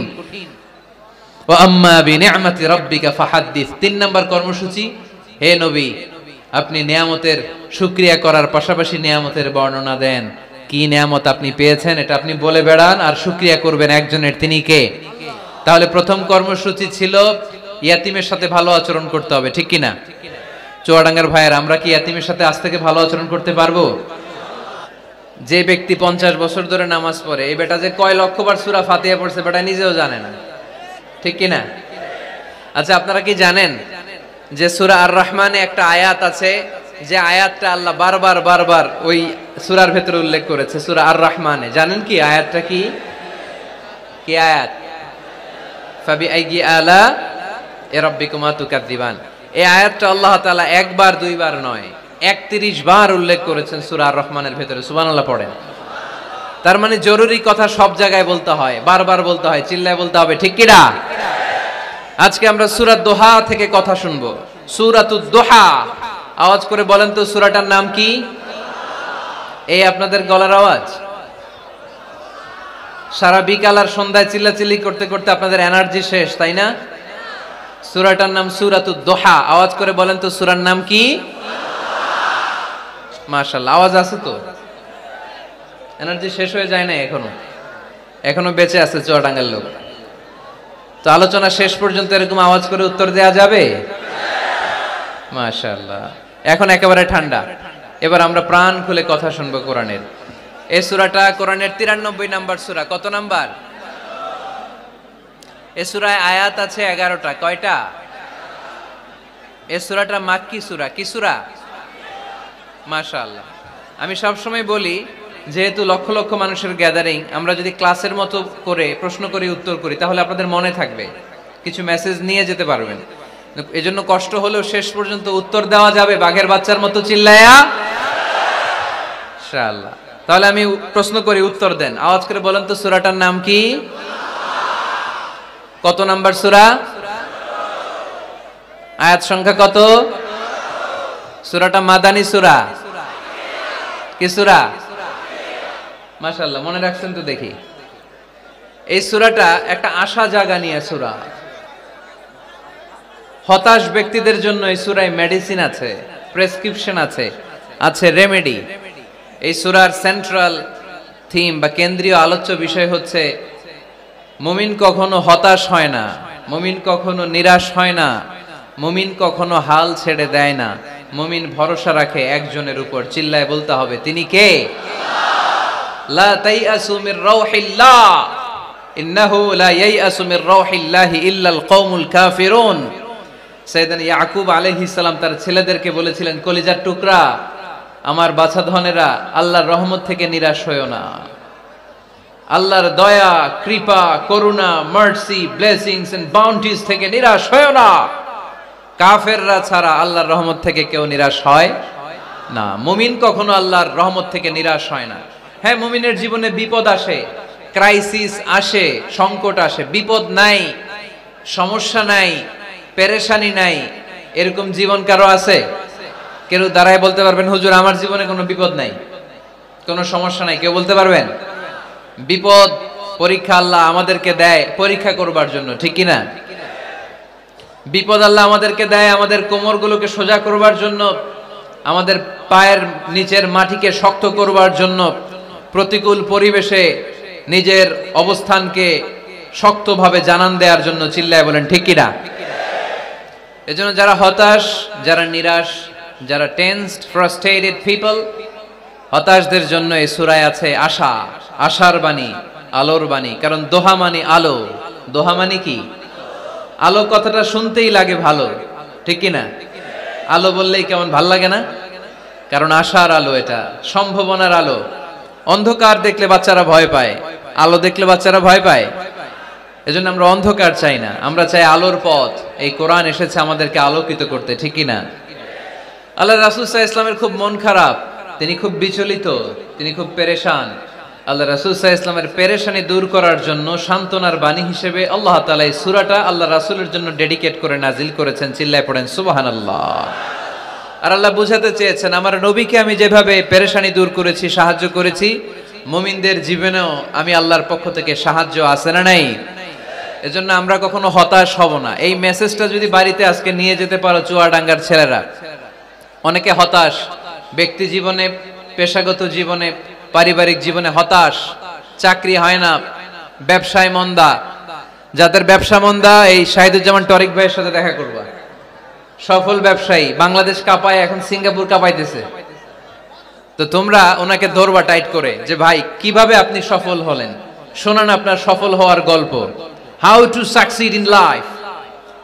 ওয়া আম্মা বিনিআমাতি রাব্বিকা ফাহাদ্দিস। 3 নাম্বার কর্মসূচি, হে নবী, আপনি নিয়ামতের শুকরিয়া করার পাশাপাশি নিয়ামতের বর্ণনা দেন। কি নিয়ামত আপনি পেয়েছেন এটা আপনি বলে বেড়ান, আর শুকরিয়া করবেন একজনের, তিনি কে? তাহলে প্রথম কর্মসূচি ছিল ইয়াতিমের সাথে ভালো আচরণ করতে হবে। ঠিক কি না? চুয়াডাঙ্গার ভাইয়ের, আমরা কি ইয়াতিমের সাথে আজ থেকে ভালো আচরণ করতে পারবো? যে ব্যক্তি 50 বছর ধরে নামাজ পড়ে, এই বেটা যে কয় লক্ষবার সূরা ফাতিহা পড়ছে বেটা নিজেও জানে না। ঠিক কি না? আচ্ছা, আপনারা কি জানেন যে সূরা আর রহমানে একটা আয়াত আছে, যে আয়াতটা আল্লাহ বারবার ওই সূরার ভেতরে উল্লেখ করেছে, সূরা আর রহমানে। জানেন কি আয়াতটা? কি কি আয়াত? ফাবিআইয়ি আলা রাব্বিকুমা তুকাযযিবান। এই আয়াতটা আল্লাহ তাআলা একবার দুইবার নয়, 31 বার উল্লেখ করেছেন সূরা আর রহমানের ভেতরে। সুবহানাল্লাহ পড়েন। তার মানে জরুরি কথা সব জায়গায় বলতে হয়, বারবার বলতে হয়, চিল্লায় বলতে হবে, ঠিক কিনা? আজকে আমরা সূরা দোহা থেকে কথা শুনবো। সূরাতুদ দোহা, আওয়াজ করে বলেন তো সূরাটার নাম কি? এই আপনাদের গলার আওয়াজ। সারা বিকাল আর সন্ধ্যায় চিল্লাচিল্লি করতে করতে আপনাদের এনার্জি শেষ, তাই না? সূরাটার নাম সূরাতুদ দোহা। আওয়াজ করে বলেন তো সূরার নাম কি? মাশাআল্লাহ, আওয়াজ আছে তো? এনার্জি শেষ হয়ে যায় না এখনো বেঁচে আছে চুয়াডাঙ্গার লোক। তো আলোচনা শেষ পর্যন্ত এরকম আওয়াজ করে উত্তর দেয়া যাবে? মাশাআল্লাহ, এখন একেবারে ঠান্ডা। এবার আমরা প্রাণ খুলে কথা শুনবো কোরআনের। এই সূরাটা কোরআনের 93 নাম্বার সূরা। কত নাম্বার? এই সূরায় আয়াত আছে 11টা। কয়টা? এই সূরাটা মাক্কি সূরা। কি সূরা? মাশাআল্লাহ। আমি সব সময় বলি, যেহেতু লক্ষ লক্ষ মানুষের গ্যাদারিং, আমরা যদি ক্লাসের মতো করে প্রশ্ন করি, উত্তর করি, তাহলে আপনাদের মনে থাকবে, কিছু মেসেজ নিয়ে যেতে পারবেন। এজন্য কষ্ট হলেও শেষ পর্যন্ত উত্তর দেওয়া যাবে বাঘের বাচ্চার মতো চিল্লায়া ইনশাআল্লাহ। তাহলে আমি প্রশ্ন করি, উত্তর দেন। আওয়াজ করে বলেন তো সূরাটার নাম কি? কত নাম্বার সূরা? আয়াত সংখ্যা কত? সূরাটা মাদানী সূরা। কি সূরা? মাশাআল্লাহ, মনে রাখছেন তো দেখি। এই সূরাটা একটা আশা জাগা নিয়ে সূরা। হতাশ ব্যক্তিদের জন্য এই সূরায় মেডিসিন আছে, প্রেসক্রিপশন আছে, আছে রেমেডি। এই সূরার সেন্ট্রাল থিম বা কেন্দ্রীয় আলোচ্য বিষয় হচ্ছে মুমিন কখনো হতাশ হয় না, মুমিন কখনো নিরাশ হয় না, মুমিন কখনো হাল ছেড়ে দেয় না। মুমিন ভরসা রাখে একজনের উপর। চিল্লায় বলতে হবে, তিনি কে? লা তাইয়াসু মির রাউহিল্লাহ ইন্নাহু লা ইয়াইয়াসু মির রাউহিল্লাহি ইল্লাল কওমুল কাফিরুন। সাইয়েদনা ইয়াকুব আলাইহিস সালাম তার ছেলেদেরকে বলেছিলেন, কলিজার টুকরা, আমার বাছাধনেরা, আল্লাহর রহমত থেকে নিরাশ হয়ো না। আল্লাহর দয়া, কৃপা, করুণা, মার্সি, ব্লেসিংস এন্ড বাউন্টিজ থেকে নিরাশ হয়ো না। কাফেররা ছাড়া আল্লাহর রহমত থেকে কেউ নিরাশ হয় না। মুমিন কখনো আল্লাহর রহমত থেকে নিরাশ হয় না। হ্যাঁ, মুমিনের জীবনে বিপদ আসে, ক্রাইসিস আসে, সংকট আসে। বিপদ নাই, সমস্যা নাই, পেরেশানি নাই, এরকম জীবন কারো আছে? কেউ দাঁড়ায় বলতে পারবেন, হুজুর আমার জীবনে কোনো বিপদ নাই, কোনো সমস্যা নাই? কেউ বলতে পারবেন? বিপদ, পরীক্ষা আল্লাহ আমাদেরকে দেয় পরীক্ষা করবার জন্য, ঠিক কিনা? বিপদ আল্লাহ আমাদেরকে দেয় আমাদের কোমরগুলোকে সোজা করবার জন্য, আমাদের পায়ের নিচের মাটিকে শক্ত করবার জন্য, প্রতিকূল পরিবেশে নিজের অবস্থানকে শক্তভাবে জানান দেওয়ার জন্য। চিল্লায় বলেন ঠিক কিনা? এজন্য যারা হতাশ, যারা নিরাশ, যারা টেন্সড, ফ্রাস্ট্রেটেড পিপল, হতাশদের জন্য এই সূরায় আছে আশা, আশার বাণী, আলোর বাণী। কারণ দোহা মানে আলো। দোহা মানে কি? আলো কথাটা শুনতেই লাগে ভালো, ঠিক কিনা? আলো বললেই কেমন ভাল লাগে না? কারণ আশার আলো, এটা সম্ভাবনার আলো। অন্ধকার দেখলে বাচ্চারা ভয় পায়, আলো দেখলে বাচ্চারা ভয় পায়। এজন্য আমরা অন্ধকার চাই না, আমরা চাই আলোর পথ। এই কোরআন এসেছে আমাদেরকে আলোকিত করতে, ঠিক কিনা? আল্লাহ রাসূল সাল্লাল্লাহু আলাইহি ওয়াসাল্লামের খুব মন খারাপ, তিনি খুব বিচলিত, তিনি খুব পেরেশান। আল্লাহ রাসূল সাল্লাল্লাহু আলাইহি ওয়াসাল্লামের পেরেশানি দূর করার জন্য সান্ত্বনার বাণী হিসেবে আল্লাহ তাআলা এই সূরাটা আল্লাহ রাসূলের জন্য ডেডিকেট করে নাজিল করেছেন। চিল্লায় পড়েন সুবহানাল্লাহ। আর আল্লাহ বুঝাতে চেয়েছেন, আমার নবীকে আমি যেভাবে পেরেশানি দূর করেছি, সাহায্য করেছি, মুমিনদের জীবনেও আমি আল্লাহর পক্ষ থেকে সাহায্য আছে না নাই? এজন্য আমরা কখনো হতাশ হব না। এই মেসেজটা যদি বাড়িতে আজকে নিয়ে যেতে পারো চুয়াডাঙ্গার ছেলেরা, অনেকে হতাশ, ব্যক্তি জীবনে, পেশাগত জীবনে, পারিবারিক জীবনে হতাশ, চাকরি হয় না, ব্যবসায় মন্দা। যাদের ব্যবসা মন্দা, এই শাহিদুজ্জামান টরিক ভাইয়ের সাথে দেখা করবা। সফল ব্যবসায়ী, বাংলাদেশ কাঁপায়, এখন সিঙ্গাপুর কাঁপাইতেছে। তো তোমরা ওনাকে ধরবা টাইট করে, যে ভাই কিভাবে আপনি সফল হলেন, শোনান আপনার সফল হওয়ার গল্প। How to succeed in life,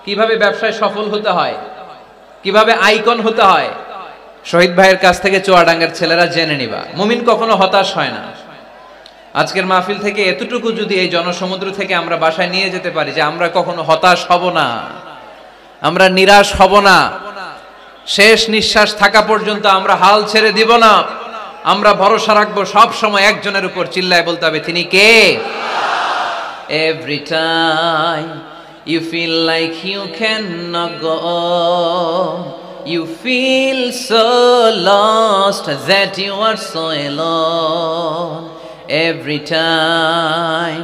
কিভাবে ব্যবসায় সফল হতে হয়, কিভাবে আইকন হতে হয়, শহীদ ভাইয়ের কাছ থেকে চুয়াডাঙ্গার ছেলেরা জেনে নিবা। মুমিন কখনো হতাশ হয় না। আজকের মাহফিল থেকে এতটুকু যদি এই জনসমুদ্র থেকে আমরা বাসায় নিয়ে যেতে পারি, যে আমরা কখনো হতাশ হব না, আমরা নিরাশ হব না, শেষ নিঃশ্বাস থাকা পর্যন্ত আমরা হাল ছেড়ে দিব না। আমরা ভরসা রাখবো সব সময় একজনের উপর, চিল্লায় বলতে হবে তিনি কে? Every time you feel like you cannot go on, you feel so lost that you are so alone. Every time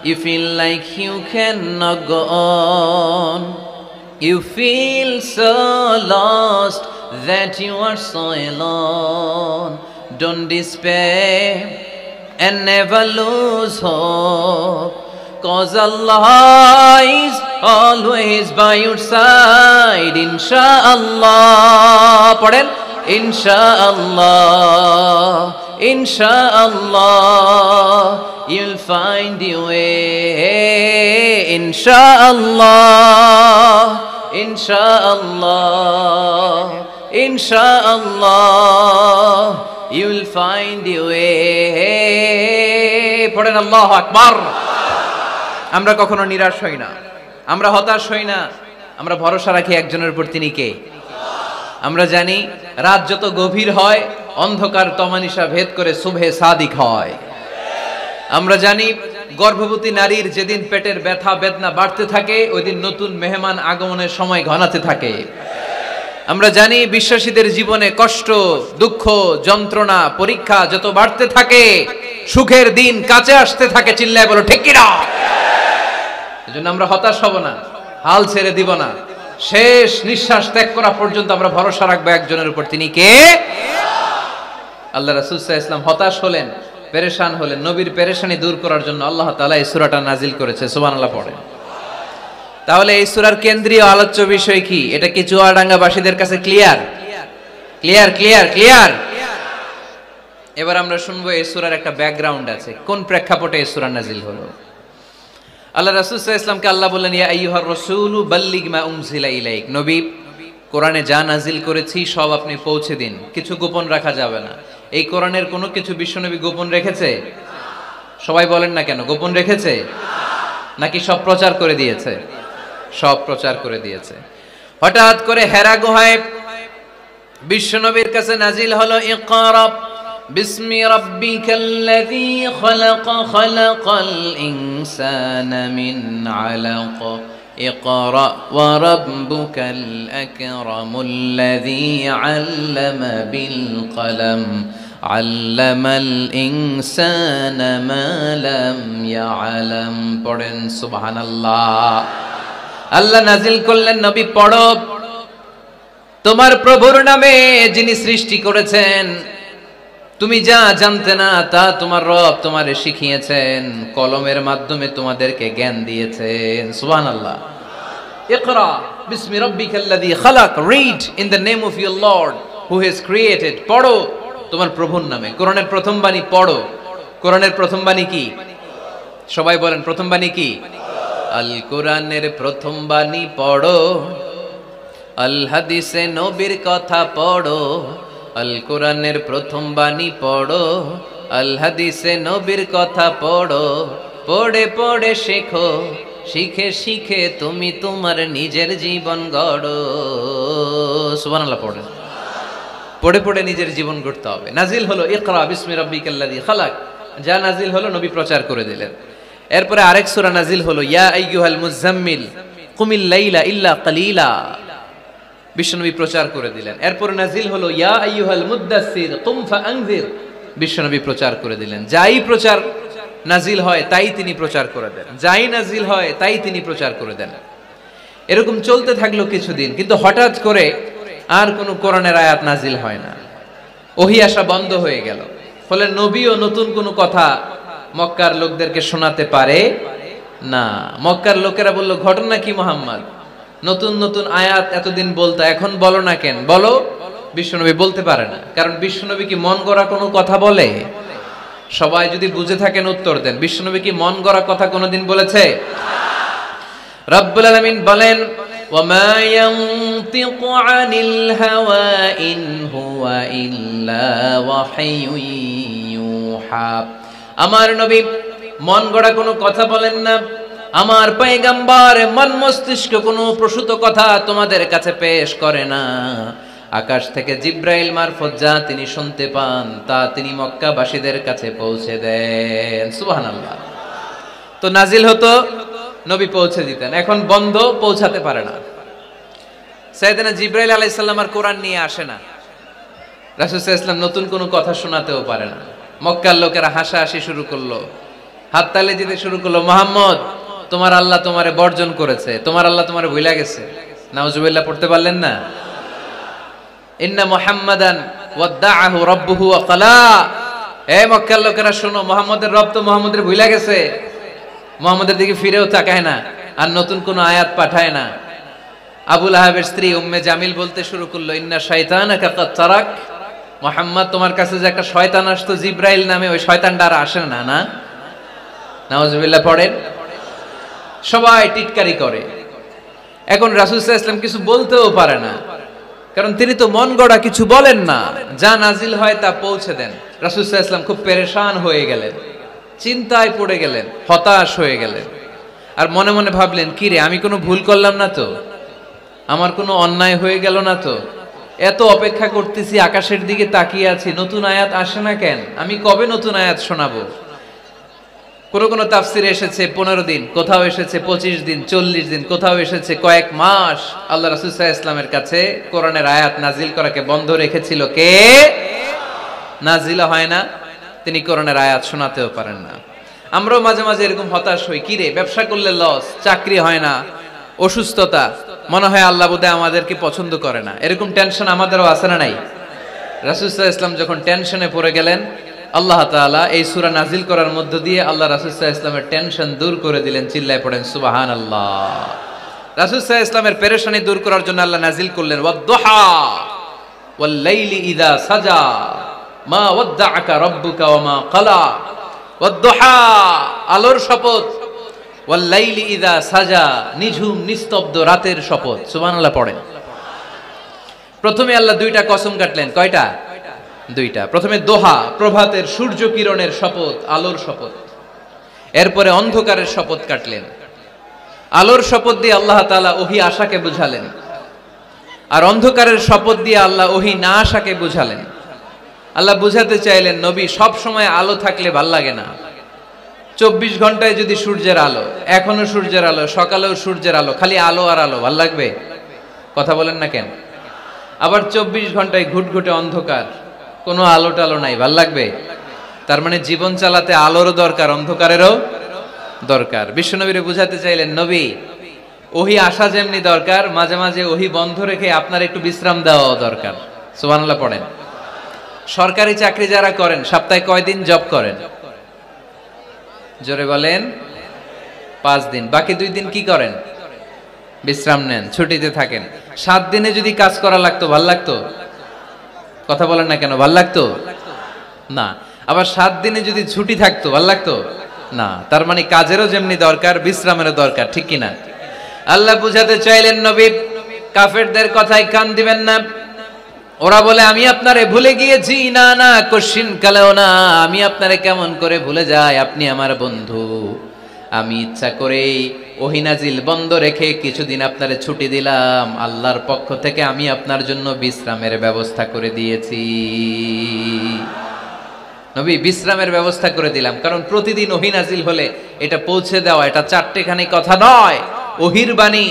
you feel like you cannot go on, you feel so lost that you are so alone. Don't despair and never lose hope, 'cause Allah is always by your side. Insha'Allah, পড়েন, Insha'Allah, Insha'Allah, you'll find your way. Insha'Allah, Insha'Allah, Insha'Allah, you'll find your way. পড়েন আল্লাহু আকবার। আমরা কখনো নিরাশ হই না, আমরা হতাশ হই না, আমরা ভরসা রাখি একজনের উপর, তিনি কে? আমরা জানি রাত যত গভীর হয় অন্ধকার তমানিসা ভেদ করে সুবহে সাদিক হয়। আমরা জানি গর্ভবতী নারীর যেদিন পেটের ব্যথা বেদনা বাড়তে থাকে ওই দিন নতুন মেহমান আগমনের সময় ঘনাতে থাকে। আমরা জানি বিশ্বাসীদের জীবনে কষ্ট, দুঃখ, যন্ত্রণা, পরীক্ষা যত বাড়তে থাকে সুখের দিন কাছে আসতে থাকে। চিল্লায় বলো ঠিক কিনা? এজন্য আমরা হতাশ হব না, হাল ছেড়ে দিব না, শেষ নিঃশ্বাস ত্যাগ করা পর্যন্ত আমরা ভরসা রাখবো একজনের উপর, তিনি কে? আল্লাহ রাসূল সাল্লাল্লাহু আলাইহি ওয়াসাল্লাম হতাশ হলেন, পেরেশান হলেন, নবীর পেরেশানি দূর করার জন্য আল্লাহ তাআলা এই সূরাটা নাজিল করেছে। সুবহানাল্লাহ পড়েন। তাহলে এই সূরার কেন্দ্রীয় আলোচ্য বিষয় কি? এটা কি চুয়াডাঙ্গাবাসীদের কাছে ক্লিয়ার? Clear clear clear. এবার আমরা শুনবো এই সূরার একটা ব্যাকগ্রাউন্ড আছে, কোন প্রেক্ষাপটে এই সূরা নাজিল হলো। আল্লাহ রাসূল সাল্লাল্লাহু আলাইহি ওয়াসাল্লামকে আল্লাহ বললেন, ইয়া আইয়ুহার রাসূলু বাল্লিগ মা উনজিলা ইলাইক, নবী কোরআনে যা নাজিল করেছি সব আপনি পৌঁছে দিন, কিছু গোপন রাখা যাবে না। এই কোরআনের কোনো কিছু বিশ্বনবী গোপন রেখেছে? সবাই বলেন না কেন, গোপন রেখেছে নাকি সব প্রচার করে দিয়েছে? সব প্রচার করে দিয়েছে। হঠাৎ করে হেরা গুহায় বিশ্বনবীর কাছে নাজিল হলো ইকরা বিসমি রাব্বিকাল্লাযী খালাক খালাকাল ইনসানা মিন আলাক ইকরা ওয়া রাব্বুকাল আকরামুল্লাযী আল্লামা বিল কলম আল্লামাল ইনসানা মা লাম ইয়ালাম। পড়েন সুবহানাল্লাহ। আল্লাহ নাজিল করলেন, নবী পড়ো, তোমার প্রভুর নামে যিনি সৃষ্টি করেছেন, তুমি যা জানতে না তা তোমার রব তোমারে শিখিয়েছেন, কলমের মাধ্যমে তোমাদেরকে জ্ঞান দিয়েছেন। সুবহানাল্লাহ। ইকরা বিসমি রাব্বিকাল্লাযী খালাক, read in the name of your lord who has created. পড়ো তোমার প্রভুর নামে। কোরআনের প্রথম বাণী পড়ো। কোরআনের প্রথম বাণী কি? সবাই বলেন, প্রথম বাণী কি? আল কোরআনের প্রথম বাণী পড়ো, আল হাদিসে নবীর কথা পড়ো। আল কোরআনের প্রথম বাণী পড়ো, আল হাদিসে নবীর কথা পড়ো। পড়ে পড়ে শেখো, শিখে শিখে তুমি তোমার নিজের জীবন গড়ো। সুবহানাল্লাহ পড়েন। পড়ে পড়ে নিজের জীবন গড়তে হবে। নাজিল হলো ইকরা বিসমি রাব্বিকাল্লাযী খালাক, যা নাজিল হলো নবী প্রচার করে দিলেন। এরপরে আরেক সূরা নাজিল হলো ইয়া আইয়ুহাল মুযাম্মিল কুমিল লাইলা ইল্লা কালিলা, বিশ্বনবী প্রচার করে দিলেন। এরপরে নাজিল হলো ইয়া আইয়ুহাল মুদ্দাসসির কুম ফাআনজির, বিশ্বনবী প্রচার করে দিলেন। যাই প্রচার নাজিল হয় তাই তিনি প্রচার করে দেন, যাই নাজিল হয় তাই তিনি প্রচার করে দেন। এরকম চলতে থাকলো কিছুদিন, কিন্তু হঠাৎ করে আর কোনো কোরআনের আয়াত নাজিল হয় না, ওহী আসা বন্ধ হয়ে গেল। ফলে নবীও নতুন কোনো কথা মক্কার লোকদেরকে শোনাতে পারে না। মক্কার লোকেরা বলল, ঘটনা কি মুহাম্মদ, নতুন নতুন আয়াত এতদিন বলতা, এখন বলো না কেন? বলো। বিশ্বনবী বলতে পারে না, কারণ বিশ্বনবী কি মন গড়া কোনো কথা বলে? সবাই যদি বুঝে থাকেন উত্তর দেন, বিশ্বনবী কি মন গড়া কথা কোনোদিন বলেছে? রব্বুল আলামিন বলেন, ওয়ামা ইয়ানতিকু আনিল হাওয়া ইন হুয়া ইল্লা ওয়াহয়ুন ইউহা। আমার নবী মন গড়া কোনো কথা বলেন না। আমার পয়গম্বর মন মস্তিষ্ক কোনো প্রসূত কথা তোমাদের কাছে পেশ করে না। আকাশ থেকে জিব্রাইল মারফত যা তিনি শুনতে পান তা তিনি মক্কাবাসীদের কাছে পৌঁছে দেন। সুবহানাল্লাহ। তো নাজিল হতো, নবী পৌঁছে দিতেন। এখন বন্ধ, পৌঁছাতে পারে না। সাইয়েদনা জিব্রাইল আলাইহিস সালাম আর কোরআন নিয়ে আসে না। রাসূল সাল্লাল্লাহু আলাইহি ওয়াসাল্লাম নতুন কোনো কথা শোনাতেও পারে না। মক্কার লোকেরা হাসাহাসি শুরু করলো, হাততালি দিতে শুরু করলো, মুহাম্মদ তোমার আল্লাহ তোমারে বর্জন করেছে, তোমার আল্লাহ তোমারে ভুলে গেছে। নাউজুবিল্লাহ পড়তে পারলেন না? ইন্না মুহাম্মাদান ওয়াদ্দাআহু রাব্বুহু ওয়া ক্বালা। হে মক্কার লোকেরা শোনো, মুহাম্মদের রব তো মুহাম্মদের ভুলে গেছে, মুহাম্মদের দিকে ফিরেও তাকায় না, আর নতুন কোন আয়াত পাঠায় না। আবু লাহাবের স্ত্রী উম্মে জামিল বলতে শুরু করলো, ইন্না শাইতানাকা ক্বাদ তারাক। মুহাম্মদ তোমার কাছে যে একটা শয়তান আসতো জিব্রাইল নামে, ওই শয়তানটা আর আসে না। না, নাউজুবিল্লাহ পড়েন। সবাই টিটকারি করে। এখন রাসূল সাল্লাল্লাহু আলাইহি ওয়াসাল্লাম কিছু বলতেও পারে না, কারণ তিনি তো মন গড়া কিছু বলেন না, যা নাজিল হয় তা পৌঁছে দেন। রাসূল সাল্লাল্লাহু আলাইহি ওয়াসাল্লাম খুব পেরেশান হয়ে গেলেন, চিন্তায় পড়ে গেলেন, হতাশ হয়ে গেলেন। আর মনে মনে ভাবলেন, কি রে, আমি কোনো ভুল করলাম না তো? আমার কোনো অন্যায় হয়ে গেল না তো? এত অপেক্ষা করতেছি, আকাশের দিকে তাকিয়ে আছি, নতুন আয়াত আসে না কেন? আমি কবে নতুন আয়াত শোনাবো? কোন কোন তাফসিরে এসেছে 15 দিন, কোথাও এসেছে 25 দিন, 40 দিন, কোথাও এসেছে কয়েক মাস আল্লাহ রাসূল সাল্লাল্লাহু আলাইহি ওয়াসাল্লামের কাছে কোরআনের আয়াত নাজিল করাকে বন্ধ রেখেছিল কে? নাজিল হয় না, তিনি কোরআনের আয়াত শোনাতেও পারেন না। আমরাও মাঝে মাঝে এরকম হতাশ হই, কি রে, ব্যবসা করলে লস, চাকরি হয় না, অসুস্থতা, মনে হয় আল্লাহ বোধহয় আমাদেরকে পছন্দ করে না, এরকম টেনশন আমাদেরও আছে না নাই? রাসূল সাল্লাল্লাহু আলাইহি ওয়াসাল্লাম যখন টেনশনে পড়ে গেলেন, আল্লাহ তাআলা এই সূরা নাজিল করার মধ্য দিয়ে আল্লাহ রাসূল সাল্লাল্লাহু আলাইহি ওয়াসাল্লামের টেনশন দূর করে দিলেন। চিল্লায় পড়েন সুবহানাল্লাহ। রাসূল সাল্লাল্লাহু আলাইহি ওয়াসাল্লামের পেরেশানি দূর করার জন্য আল্লাহ নাজিল করলেন, ওয়াদ-দুহা ওয়াল লাইলি ইযা সাজা মা ওয়াদ্দাআকা রাব্বুকা ওয়া মা ক্বালা। ওয়াদ-দুহা আলোর শপথ, ওয়াল লাইলি ইযা সাজা নিঝুম নিস্তব্ধ রাতের শপথ। সুবহানাল্লাহ পড়েন। প্রথমে আল্লাহ দুইটা কসম কাটলেন। কয়টা? দুইটা। প্রথমে দোহা, প্রভাতের সূর্য কিরণের শপথ, আলোর শপথ। এরপরে অন্ধকারের শপথ কাটলেন। আলোর শপথ দিয়ে আল্লাহ তাআলা ওহী আশাকে বুঝালেন, আর অন্ধকারের শপথ দিয়ে আল্লাহ ওহী না আশাকে বুঝালেন। আল্লাহ বুঝাতে চাইলেন, নবী সব সময় আলো থাকলে ভাল লাগে না। 24 ঘন্টায় যদি সূর্যের আলো, এখনো সূর্যের আলো, সকালেও সূর্যের আলো, খালি আলো আর আলো, ভাল লাগবে? কথা বলেন না কেন? আবার 24 ঘন্টায় ঘুটঘুটে অন্ধকার, কোনো আলো টালো নাই, ভাল লাগবে? তার মানে জীবন চালাতে আলোরও দরকার, অন্ধকারেরও দরকার। বিশ্বনবীরে বুঝাতে চাইলেন, নবী ওহী আসা যেমনি দরকার, মাঝে মাঝে ওহী বন্ধ রেখে আপনার একটু বিশ্রাম দেওয়া দরকার। সুবহানাল্লাহ পড়েন। সরকারি চাকরি যারা করেন, সপ্তাহে কয় দিন জব করেন? জোরে বলেন। 5 দিন। বাকি 2 দিন কি করেন? বিশ্রাম নেন, ছুটিতে থাকেন। 7 দিনে যদি কাজ করা লাগতো, ভাল লাগতো? কথা বলেন না কেন? ভাল লাগতো না। আবার 7 দিনে যদি ছুটি থাকতো, ভাল লাগতো না। তার মানে কাজেরও যেমনি দরকার, বিশ্রামেরও দরকার, ঠিক কিনা? আল্লাহ বুঝাতে চাইলেন, নবী কাফেরদের কথায় কান দিবেন না। ওরা বলে আমি আপনারে ভুলে গিয়েছি। না না, কোশ্চিন কালেও না। আমি আপনারে কেমন করে ভুলে যাই? আপনি আমার বন্ধু। আমি ইচ্ছা করেই ওহী নাজিল বন্ধ রেখে কিছুদিন আপনারে ছুটি দিলাম। আল্লাহর পক্ষ থেকে আমি আপনার জন্য বিশ্রামের ব্যবস্থা করে দিয়েছি। নবী বিশ্রামের ব্যবস্থা করে দিলাম, কারণ প্রতিদিন ওহী নাজিল হলে এটা পৌঁছে দেওয়া, এটা চারটেখানি কথা নয়। ওহির বাণী,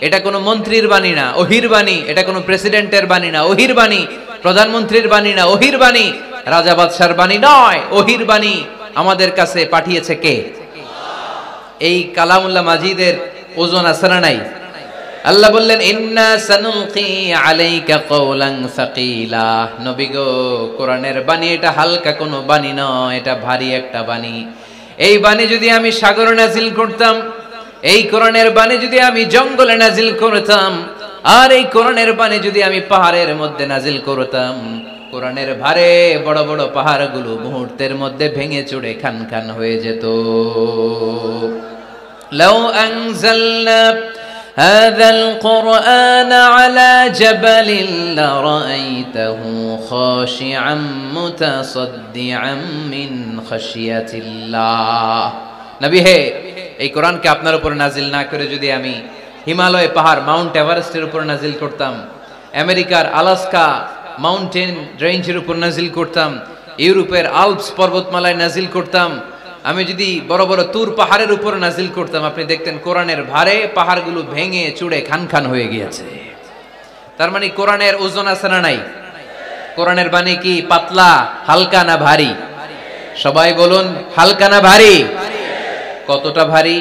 এটা কোনো মন্ত্রীর বাণী না। ওহির বাণী, এটা কোনো প্রেসিডেন্টের বাণী না। ওহির বাণী প্রধানমন্ত্রীর বাণী না। ওহির বাণী রাজা বাদশার বাণী নয়। ওহির বাণী আমাদের কাছে পাঠিয়েছে কে? এই কালামুল্লাহ মাজিদের ওজন আছে না নাই? আল্লাহ বললেন, ইন্না সানুলকি আলাইকা কওলান সাকিলা। নবী গো, কোরআনের বাণী এটা হালকা কোনো বাণী নয়, এটা ভারী একটা বাণী। এই বাণী যদি আমি সাগরে নাজিল করতাম, এই কোরআনের বাণী যদি আমি জঙ্গলে নাজিল করতাম, আর এই কোরআনের বাণী যদি আমি পাহাড়ের মধ্যে নাজিল করতাম, কোরআনের ভারে বড় বড় পাহাড়গুলো মুহূর্তের মধ্যে ভেঙে চুরে খান খান হয়ে যেত। লাউ আনজালনা হাযাল কুরআন আলা জাবালিন লারাআইতাহু খাশিআম মুতাসাদ্দিআম মিন খাশিয়াতিল্লাহ। নবী হে, এই কোরআনকে আপনার উপর নাজিল না করে যদি আমি হিমালয় পাহাড় মাউন্ট এভারেস্টের উপর নাজিল করতাম, আমেরিকার আলাস্কা মাউন্টেন রেঞ্জের উপর নাজিল করতাম, ইউরোপের আল্পস পর্বতমালায় নাজিল করতাম, আমি যদি বড় বড় তুর পাহাড়ের উপর নাজিল করতাম, আপনি দেখতেন কোরআনের ভারে পাহাড়গুলো ভেঙে চুড়ে খান খান হয়ে গিয়েছে। তার মানে কোরআনের ওজন আছে না নাই? কোরআনের বাণী কি পাতলা, হালকা না ভারী? সবাই বলুন, হালকা না ভারী? কতটা ভারী?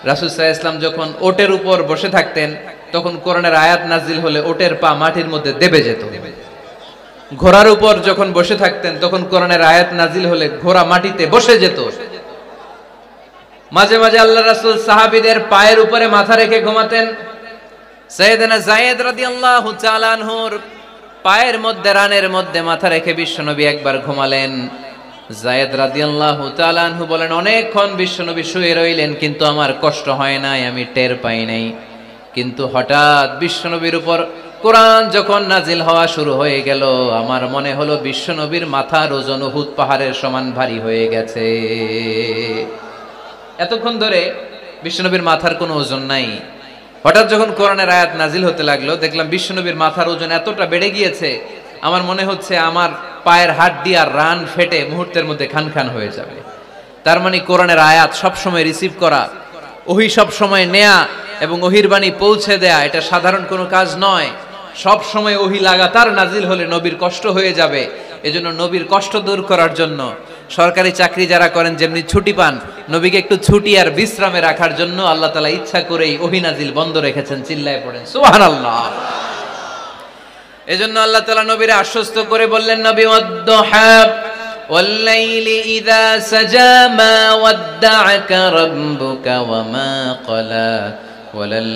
রাসূল সাল্লাল্লাহু আলাইহি ওয়াসাল্লাম যখন ওটের উপর বসে থাকতেন, তখন কোরআনের আয়াত নাজিল হলে ওটের পা মাটির মধ্যে দেবে যেত। ঘোড়ার উপর যখন বসে থাকতেন, তখন কোরআনের আয়াত নাজিল হলে ঘোড়া মাটিতে বসে যেত। মাঝে মাঝে আল্লাহ রাসূল সাহাবীদের পায়ের উপরে মাথা রেখে ঘুমাতেন। সাইয়েদনা যায়েদ রাদিয়াল্লাহু তাআলা আনহুর পায়ের মধ্যে, রানের মধ্যে মাথা রেখে বিশ্বনবী একবার ঘুমালেন। যায়েদ রাদিয়াল্লাহু তাআলা আনহু বলেন, অনেকক্ষণ বিশ্বনবী শুয়ে রইলেন, কিন্তু আমার কষ্ট হয় নাই, আমি টের পাই নাই। কিন্তু হঠাৎ বিশ্বনবীর উপর কোরআন যখন নাজিল হওয়া শুরু হয়ে গেল, আমার মনে হলো বিশ্বনবীর মাথার ওজন উহুদ পাহাড়ের সমান ভারী হয়ে গেছে। এতক্ষণ ধরে বিশ্বনবীর মাথার কোনো ওজন নাই। হঠাৎ যখন কোরআনের আয়াত নাজিল হতে লাগলো, দেখলাম বিশ্বনবীর মাথার ওজন এতটা বেড়ে গিয়েছে, আমার মনে হচ্ছে আমার পায়ের হাড্ডি আর রান ফেটে মুহূর্তের মধ্যে খান খান হয়ে যাবে। তার মানে কোরআনের আয়াত সবসময় রিসিভ করা, ওহী সবসময় নেয়া এবং ওহীর বাণী পৌঁছে দেয়া, এটা সাধারণ কোনো কাজ নয়। সব সময় ওহী লাগাতার নাজিল হলে নবীর কষ্ট হয়ে যাবে। এজন্য নবীর কষ্ট দূর করার জন্য সরকারি চাকরি যারা করেন যেমনি ছুটি পান, নবীকে একটু ছুটি আর বিশ্রামে রাখার জন্য আল্লাহ তাআলা ইচ্ছা করেই ওহী নাজিল বন্ধ রেখেছেন। চিল্লায় পড়েন সুবহানাল্লাহ। এজন্য আল্লাহ তাআলা নবীরে আশ্বস্ত করে বললেন, নবী ওয়াদ-দুহা ওয়াল-লাইলি ইযা সাজা মা ওয়াদ্দা'আকা রাব্বুকা ওয়া মা ক্বালা ওয়ালাল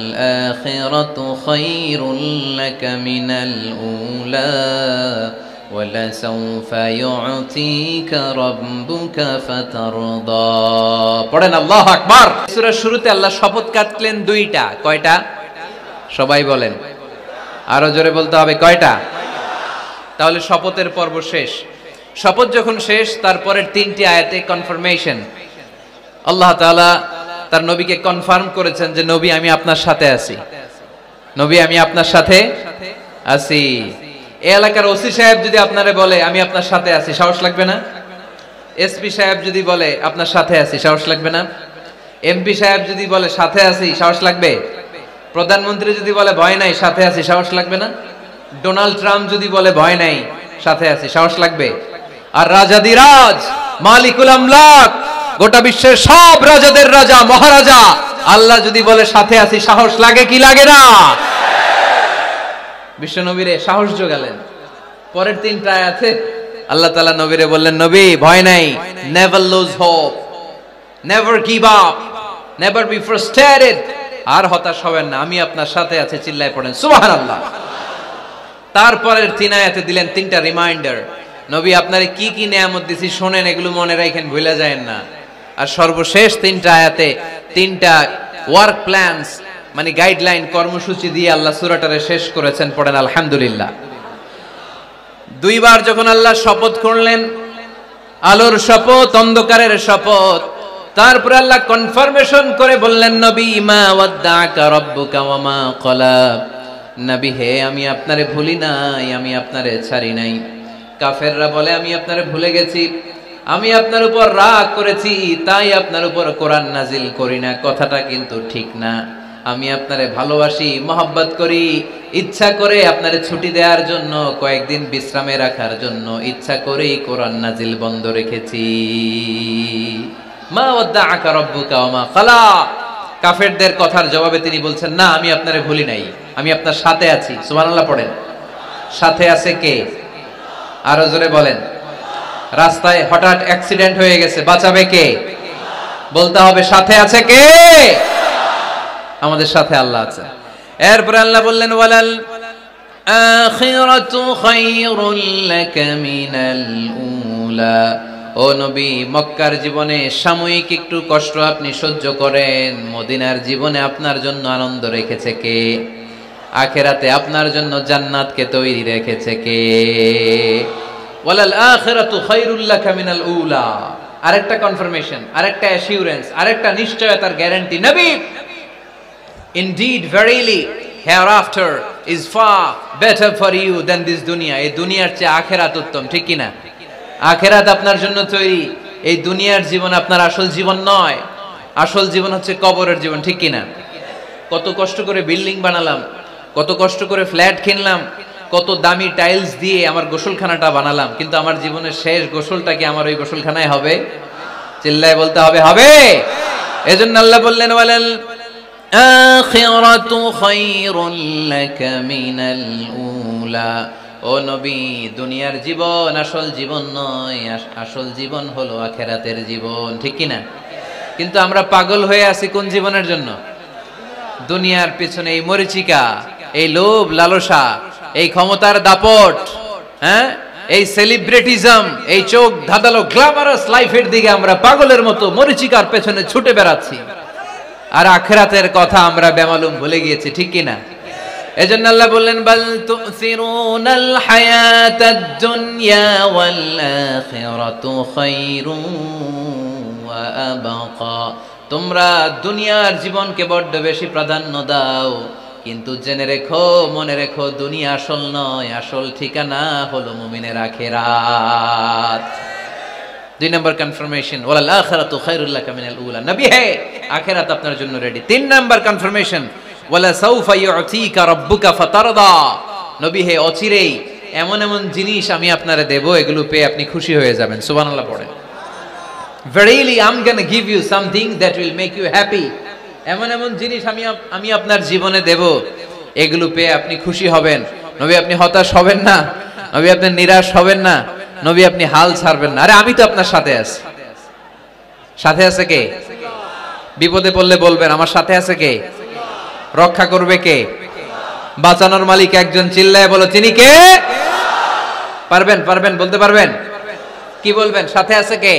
আখিরাতু খায়রুল লাকা মিনাল উলা ওয়ালাসাউফা ইউ'তিকা রাব্বুকা ফাতারদা। পড়েন আল্লাহু আকবার। সূরার শুরুতে আল্লাহ শপথ কাটলেন দুইটা। কয়টা? সবাই বলেন, আরো জোরে বলতে হবে, কয়টা? তাহলে শপথের পর্ব শেষ। শপথ যখন শেষ, তারপরের তিনটি আয়াতে কনফার্মেশন। আল্লাহ তাআলা তার নবীকে কনফার্ম করেছেন যে নবী আমি আপনার সাথে আছি, নবী আমি আপনার সাথে আছি। এই এলাকার ওসি সাহেব যদি আপনারে বলে আমি আপনার সাথে আছি, সাহস লাগবে না? এসপি সাহেব যদি বলে আপনার সাথে আছি, সাহস লাগবে না? এমপি সাহেব যদি বলে সাথে আছি, সাহস লাগবে? প্রধানমন্ত্রী যদি বলে ভয় নাই, সাথে আছি, সাহস লাগবে না? ডোনাল্ড ট্রাম্প যদি বলে ভয় নাই, সাথে আছি, সাহস লাগবে? আর রাজাদিরাজ মালিকুল আমলাক, গোটা বিশ্বের সব রাজাদের রাজা মহারাজা আল্লাহ যদি বলে সাথে আছি, সাহস লাগে কি লাগে না? বিশ্ব নবীরে সাহস যোগালেন। পরের তিনটা আয়াতে আল্লাহ তাআলা নবীরে বললেন, নবী ভয় নাই, never lose hope, never give up, never be frustrated, আর হতাশ হবেন না, আমি আপনার সাথে আছি। চিল্লায় পড়েন সুবহানাল্লাহ। তারপরের তিন আয়াতে দিলেন তিনটা রিমাইন্ডার, নবী আপনারে কি কি নিয়ামত দিছি শোনেন, এগুলো মনে রাখেন, ভুলে যায়েন না। আর সর্বশেষ তিনটা আয়াতে তিনটা ওয়ার্ক প্ল্যানস, মানে গাইডলাইন, কর্মসূচি দিয়ে আল্লাহ সূরাটারে শেষ করেছেন। পড়েন আলহামদুলিল্লাহ। দুইবার যখন আল্লাহ শপথ করলেন, আলোর শপথ, অন্ধকারের শপথ, তারপরে আল্লাহ কনফার্মেশন করে বললেন, নবী মা ওয়াদ্দা'আকা রাব্বুকা ওয়া মা ক্বালা, নবী হে আমি আপনারে ভুলি নাই, আমি আপনারে ছাড়ি নাই। কাফেররা বলে আমি আপনারে ভুলে গেছি, আমি আপনার উপর রাগ করেছি, তাই আপনার উপর কোরআন নাজিল করি না। কথাটা কিন্তু ঠিক না। আমি আপনারে ভালোবাসি, মহব্বত করি, ইচ্ছা করে আপনারে ছুটি দেওয়ার জন্য, কয়েকদিন বিশ্রামে রাখার জন্য ইচ্ছা করেই কোরআন নাজিল বন্ধ রেখেছি। মা ওয়াদ্দা'আকা রাব্বুকা ওয়া মা ক্বালা। কাফেরদের কথার জবাবে তিনি বলছেন, না আমি আপনারে ভুলি নাই, আমি আপনার সাথে আছি। সুবহানাল্লাহ পড়েন। সাথে আছে কে? আরো জোরে বলেন। রাস্তায় হঠাৎ অ্যাক্সিডেন্ট হয়ে গেছে, বাঁচাবে কে? বলতে হবে সাথে আছে কে? আমাদের সাথে আল্লাহ আছে। এরপরে আল্লাহ বললেন, ওয়ালাল আখিরাতু খায়রুল লাকা মিনাল উলা। ও নবী, মক্কার জীবনে সাময়িক একটু কষ্ট আপনি সহ্য করেন, মদিনার জীবনে আপনার জন্য আনন্দ রেখেছে কে? আখিরাতে আপনার জন্য জান্নাতকে তৈরি রেখেছে কে? ওয়ালাল আখিরাতু খায়রুল লাকা মিনাল উলা। আরেকটা কনফার্মেশন, আরেকটা অ্যাসিউরেন্স, আরেকটা নিশ্চয়তার গ্যারান্টি। নবী, indeed verily hereafter is far better for you than this dunya. এই দুনিয়ার চেয়ে আখিরাত উত্তম, ঠিক কি না? আখিরাত আপনার জন্য তৈরি, এই দুনিয়ার জীবন আপনার আসল জীবন নয়। আসল জীবন হচ্ছে কবরের জীবন, ঠিক কি না? কত কষ্ট করে বিল্ডিং বানালাম, কত কষ্ট করে ফ্ল্যাট কিনলাম, কত দামি টাইলস দিয়ে আমার গোসলখানাটা বানালাম, কিন্তু আমার জীবনের শেষ গোসলটা কি আমার ওই গোসলখানায় হবে? চিল্লায় বলতে হবে, হবে। এজন্য আল্লাহ বললেন, ওয়ালাল আখিরাতু খায়রুল লাকা মিনাল উলা। ও নবী, দুনিয়ার জীবন আসল জীবন নয়, আসল জীবন হলো আখিরাতের জীবন, ঠিক কি না? কিন্তু আমরা পাগল হয়ে আছি কোন জীবনের জন্য? দুনিয়ার পেছনে এই মরিচিকা, এই লোভ লালসা, এই ক্ষমতার দাপট, হ্যাঁ, এই সেলিব্রিটিজম, এই চোখ ধাঁধালো গ্ল্যামারাস লাইফের দিকে আমরা পাগলের মতো মরিচিকার পেছনে ছুটে বেড়াচ্ছি, আর আখিরাতের কথা আমরা বেমালুম ভুলে গিয়েছি, ঠিক কি না? এজন্য আল্লাহ বললেন, বাল তুসিরুনাল হায়াতাদ দুনিয়া ওয়াল আখিরাতু খায়রুন ওয়া আবকা। তোমরা দুনিয়ার জীবনকে বড্ড বেশি প্রাধান্য দাও, কিন্তু জেনে রেখো, মনে রেখো, দুনিয়া আসল নয়, আসল ঠিকানা হলো মুমিনের আখিরাত। 2 নম্বর কনফার্মেশন, ওয়ালাল আখিরাতু খায়রুল লাকা মিনাল উলা। নবী হে, আখিরাত আপনার জন্য রেডি। 3 নম্বর কনফার্মেশন, ওয়ালা সাউফা ইউতিকা রাব্বুকা ফাতারদা। নবী হে, অচিরেই এমন এমন জিনিস আমি আপনারে দেব, এগুলো পেয়ে আপনি খুশি হয়ে যাবেন। সুবহানাল্লাহ পড়েন। Verily I'm going to give you something that will make you happy. এমন এমন জিনিস আমি আপনার জীবনে দেব, এগুলো পেয়ে আপনি খুশি হবেন। নবী আপনি হতাশ হবেন না, নবী আপনি নিরাশ হবেন না, নবী আপনি হাল ছাড়বেন না। আরে আমি তো আপনার সাথে আছি। সাথে আছে কে? বিপদে পড়লে বলবেন আমার সাথে আছে কে? রক্ষা করবে কে? বাঁচানোর মালিক একজন। চিল্লায় বলো, তিনি কে? পারবেন, পারবেন, বলতে পারবেন? কি বলবেন? সাথে আছে কে?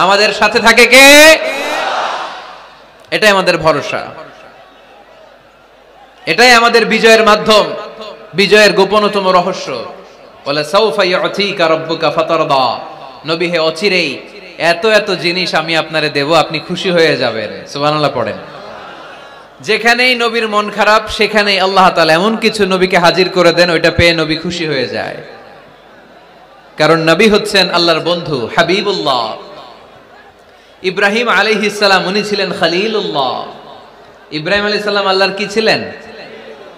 আমাদের সাথে থাকে কে? এটাই আমাদের ভরসা, এটাই আমাদের বিজয়ের মাধ্যম, বিজয়ের গোপনতম রহস্য। বলে সাউফা ইউতিকা রাব্বুকা ফাতারদা। নবী হে, অচিরেই এত এত জিনিস আমি আপনারে দেব, আপনি খুশি হয়ে যাবেন। সুবহানাল্লাহ পড়েন। যেখানেই নবীর মন খারাপ, সেখানেই আল্লাহ তাআলা এমন কিছু নবীকে হাজির করে দেন, ওইটা পেয়ে নবী খুশি হয়ে যায়। কারণ নবী হচ্ছেন আল্লাহর বন্ধু, হাবিবুল্লাহ। ইব্রাহিম আলাইহিস সালাম, উনি ছিলেন খলিলুল্লাহ। ইব্রাহিম আলাইহিস সালাম আল্লাহর কি ছিলেন?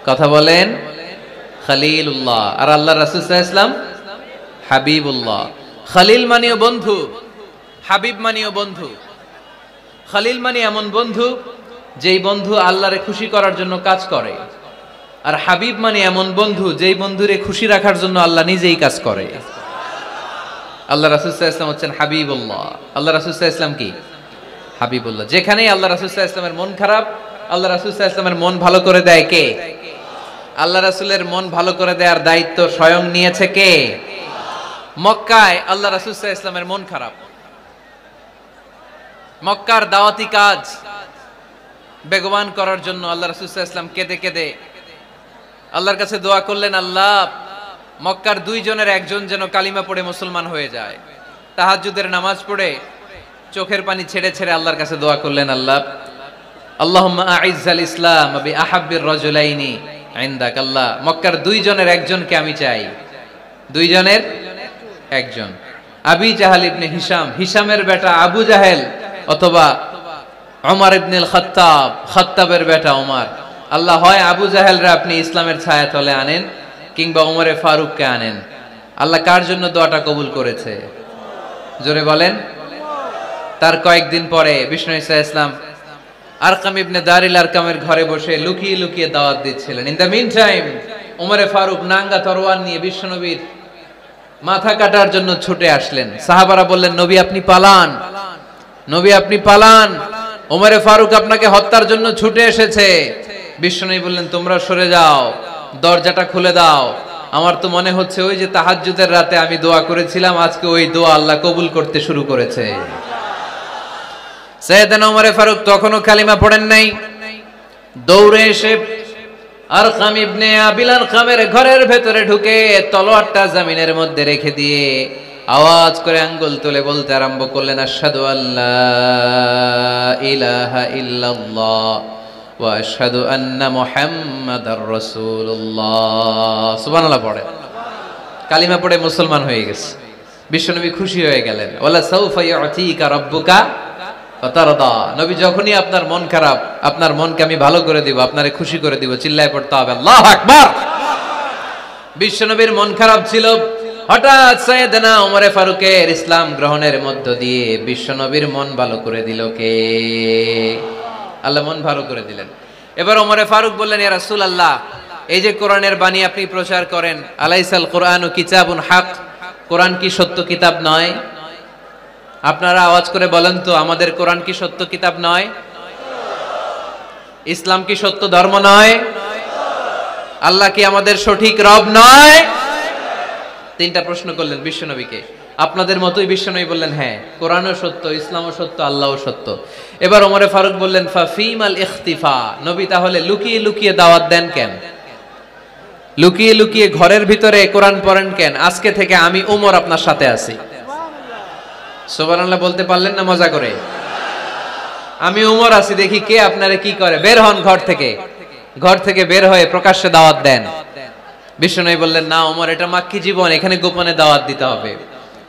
কথা বলেন, খলিলুল্লাহ। আর আল্লাহর রাসূল সাল্লাল্লাহু আলাইহি ওয়াসাল্লাম হাবিবুল্লাহ। খলিল মানেও বন্ধু, হাবিব মানেও বন্ধু। খলিল মানে এমন বন্ধু যেই বন্ধু আল্লাহরে খুশি করার জন্য কাজ করে, আর হাবিব মানে এমন বন্ধু যেই বন্ধুরে খুশি রাখার জন্য আল্লাহ নিজেই কাজ করে। আল্লাহ রাসূল সাল্লাল্লাহু আলাইহি ওয়াসাল্লাম হচ্ছেন হাবিবুল্লাহ। আল্লাহ রাসূল সাল্লাল্লাহু আলাইহি ওয়াসাল্লাম কি? হাবিবুল্লাহ। যেখানেই আল্লাহ রাসূল সাল্লাল্লাহু আলাইহি ওয়াসাল্লামের মন খারাপ, আল্লাহ রাসূল সাল্লাল্লাহু আলাইহি ওয়াসাল্লামের মন ভালো করে দেয় কে? আল্লাহ রাসূলের মন ভালো করে দেওয়ার দায়িত্ব স্বয়ং নিয়েছে কে? মক্কায় আল্লাহ রাসূল সাল্লাল্লাহু আলাইহি ওয়াসাল্লামের মন খারাপ। মক্কার দাওয়াতি কাজ বেগবান করার জন্য আল্লাহ রাসূল সাল্লাল্লাহু আলাইহি ওয়াসাল্লাম কেঁদে কেঁদে আল্লাহর কাছে দোয়া করলেন, আল্লাহ, মক্কার 2 জনের একজন যেন কালিমা পড়ে মুসলমান হয়ে যায়। তাহাজ্জুদের নামাজ পড়ে চোখের পানি ছেড়ে ছেড়ে আল্লাহর কাছে দোয়া করলেন, আল্লাহ, আল্লাহুম্মা আইজ্জাল ইসলাম বি আহাব্বির রাজুলাইনি ইনদাক। আল্লাহ, মক্কার 2 জনের একজনকে আমি চাই। 2 জনের একজন, আবি জাহাল ইবনে হিশাম, হিশামের বেটা আবু জাহেল, অথবা ওমর ইবনে খাত্তাব, খাত্তাবের বেটা ওমর। আল্লাহ, হয় আবু জাহেলরা আপনি ইসলামের ছায়াতলে আনেন, কিংবা ওমরে ফারুককে আনেন। আল্লাহ কার জন্য দোয়াটা কবুল করেছে? জোরে বলেন। তার কয়েকদিন পরে বিষ্ণু ঈসা ইসলাম আরকাম ইবনে দারিল আরকামের ঘরে বসে লুকিয়ে লুকিয়ে দাওয়াত দিচ্ছিলেন। ইন দ্য মিন টাইম ওমরে ফারুক নাঙ্গা তরোয়ার নিয়ে বিশ্বনবীর মাথা কাটার জন্য ছুটে আসলেন। সাহাবারা বললেন, নবী আপনি পালান, নবী আপনি পালান, ওমরে ফারুক আপনাকে হত্যার জন্য ছুটে এসেছে। বিশ্বনবী বললেন, তোমরা সরে যাও, দরজাটা খুলে দাও। আমার তো মনে হচ্ছে ওই যে তাহাজ্জুদের রাতে আমি দোয়া করেছিলাম, আজকে ওই দোয়া আল্লাহ কবুল করতে শুরু করেছে। সাইয়েদনা ওমরে ফারুক তখনও কালিমা পড়েন নাই। দৌড়ে এসে আরকাম ইবনে আবিল আরকামের ঘরের ভেতরে ঢুকে তলোয়ারটা জমিনের মধ্যে রেখে দিয়ে আওয়াজ করে আঙ্গুল তুলে বলতে আরম্ভ করলেন, আশহাদু আল্লা ইলাহা ইল্লাল্লাহ ওয়া আশহাদু আন্না মুহাম্মাদার রাসূলুল্লাহ। সুবহানাল্লাহ পড়ে, কালিমা পড়ে মুসলমান হয়ে গেছে। বিশ্বনবী খুশি হয়ে গেলেন। ওয়ালা সাউফা ইউতিকা রাব্বুকা ফাতারদা। নবী যখনই আপনার মন খারাপ, আপনার মনকে আমি ভালো করে দিব, আপনারে খুশি করে দিব, চিল্লায় পড়তে হবে আল্লাহু আকবার। বিশ্বনবীর মন খারাপ ছিল। হঠাৎ সাইয়েদনা ওমর ফারুকের ইসলাম গ্রহণের মধ্য দিয়ে বিশ্বনবীর মন ভালো করে দিল কে? আল্লাহ মন ভালো করে দিলেন। এবার ওমর ফারুক বললেন, ইয়া রাসূলুল্লাহ, এই যে কোরআনের বাণী আপনি প্রচার করেন, আলাইসাল কোরআনু কিতাবুন হক, কোরআন কি সত্য কিতাব নয়? আপনারা আওয়াজ করে বলেন তো, আমাদের কোরআন কি সত্য কিতাব নয়? ইসলাম কি সত্য ধর্ম নয়? আল্লাহ কি আমাদের সঠিক রব নয়? তিনটা প্রশ্ন করলেন বিশ্বনবীকে। আপনাদের মতোই বিশ্বনবী বললেন, হ্যাঁ, কোরআনও সত্য, ইসলামও সত্য, আল্লাহও সত্য। এবার ওমর ফারুক বললেন, ফাফিমাল ইখতিফা, নবী তাহলে লুকিয়ে লুকিয়ে দাওয়াত দেন কেন? লুকিয়ে লুকিয়ে ঘরের ভিতরে কোরআন পড়েন কেন? আজকে থেকে আমি ওমর আপনার সাথে আছি। সুবহানাল্লাহ বলতে পারলেন না মজা করে? আমি ওমর আছি, দেখি কে আপনারে কি করে। বের হন ঘর থেকে। ঘর থেকে বের হয়ে প্রকাশ্যে দাওয়াত দেন। বিশ্বনবী বললেন, না ওমর, এটা মাক্কি জীবন, এখানে গোপনে দাওয়াত দিতে হবে।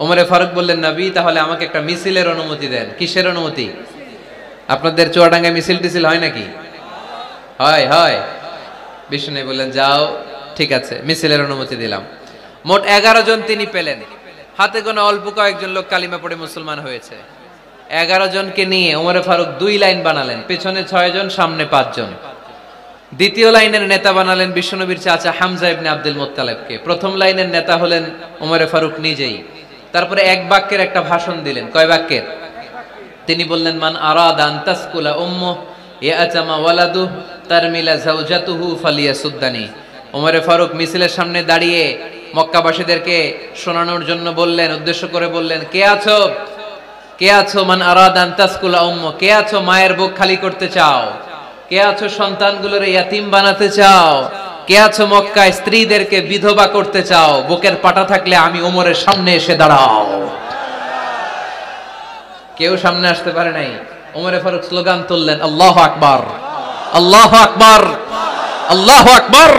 ওমরে ফারুক বললেন, নবী তাহলে আমাকে একটা মিছিলের অনুমতি দেন। কিসের অনুমতি? আপনাদের চুয়াডাঙ্গায় মিছিল টিছিল হয় নাকি? হয় হয়। বিশ্বনবী বললেন, যাও, ঠিক আছে, মিছিলের অনুমতি দিলাম। মোট 11 জন তিনি পেলেন। হাতে গোনা অল্প কয়েকজন লোক কালিমা পড়ে মুসলমান হয়েছে। 11 জনকে নিয়ে ওমরে ফারুক 2 লাইন বানালেন, পেছনে 6 জন, সামনে 5 জন। দ্বিতীয় লাইনের নেতা বানালেন বিশ্বনবীর চাচা হামজা ইবনে আব্দুল মুত্তালিবকে। প্রথম লাইনের নেতা হলেন ওমরে ফারুক নিজেই। তারপরে এক বাক্যের একটা ভাষণ দিলেন। কয় বাক্যের? তিনি বললেন, মান আরাদা আন তাসকুলা উম্মুহু ইয়াতামা ওয়ালাদু তারমিলা যাওজাতুহু ফালিয়াসুদ্দানি। ওমরে ফারুক মিছিলের সামনে দাঁড়িয়ে মক্কাবাসীদেরকে শোনানোর জন্য বললেন, উদ্দেশ্য করে বললেন, কে আছো? কে আছো? মান আরাদা আন তাসকুলা উম্মুহু, কে আছো মায়ের বুক খালি করতে চাও? কে আছো সন্তানগুলোর ইয়াতিম বানাতে চাও? কে আছো মক্কায় স্ত্রীদেরকে বিধবা করতে চাও? বুকের পাটা থাকলে আমি ওমরের সামনে এসে দাঁড়াও। কেউ সামনে আসতে পারে নাই। ওমরে ফারুক স্লোগান তুললেন, আল্লাহু আকবার, আল্লাহু আকবার, আল্লাহু আকবার।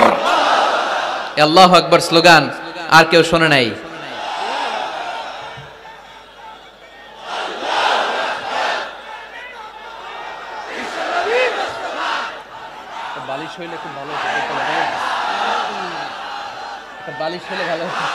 আল্লাহু আকবার স্লোগান আর কেউ শোনে নাই। বালিশ হইলে খুব ভালো হতো, বালিশ হইলে ভালো হতো।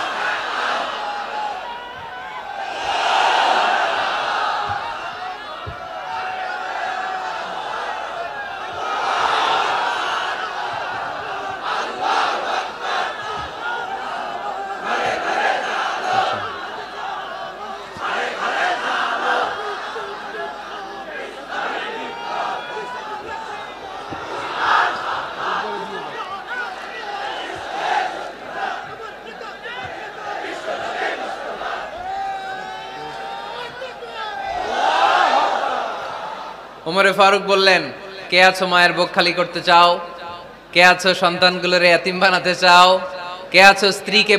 ওমরে ফারুক বললেন, কে আছো মায়ের বুক খালি করতে চাও? কে আছো সন্তানগুলোর ইয়াতিম বানাতে চাও? কে আছো স্ত্রীকে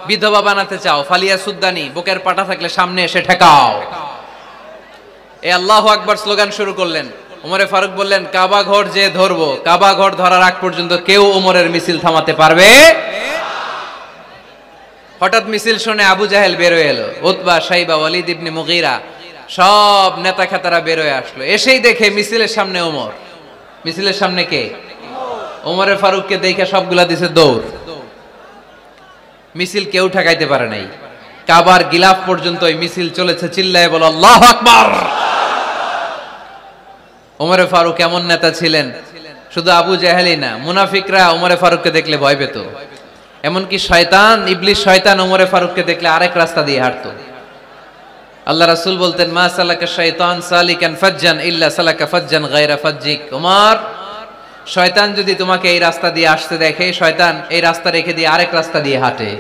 বিধবা বানাতে চাও? ফালিয়া সুদ্দানি, বুকের পাটা থাকলে সামনে এসে ঠেকাও। এই আল্লাহু আকবার স্লোগান শুরু করলেন। ওমরে ফারুক বললেন, কাবা ঘর যে ধরবো, কাবা ঘর ধরার আগ পর্যন্ত কেউ ওমরের মিছিল থামাতে পারবে? হঠাৎ মিছিল শুনে আবু জাহেল বের হয়ে এলো, উতবা, শাইবা, ওয়ালিদ ইবনে মুগীরা, সব নেতা খেতারা বের হয়ে আসলো। এসেই দেখে মিছিলের সামনে ওমর। মিছিলের সামনে কে? ওমরে ফারুককে দেখে সবগুলা দিছে দৌড়। মিছিল কেউ ঠেকাইতে পারে নাই। কাবার গিলাফ পর্যন্ত ওই মিছিল চলেছে। চিল্লায় বলো আল্লাহু আকবার। ওমরে ফারুক এমন নেতা ছিলেন, শুধু আবু জাহেলই না, মুনাফিকরা ওমরে ফারুককে দেখলে ভয় পেত। এমনকি শয়তান, ইবলিস শয়তান ওমরে ফারুককে দেখলে আরেক রাস্তা দিয়ে হাঁটতো। আল্লাহ রাসূল বলতেন, মা সালাকা শাইতান সালিকান ফাজ্জান ইল্লা সালাকা ফাজ্জান গায়রা ফাজ্জিক। ওমর, শয়তান যদি তোমাকে এই রাস্তা দিয়ে আসতে দেখে, শয়তান এই রাস্তা রেখে দিয়ে আরেক রাস্তা দিয়ে হাঁটে।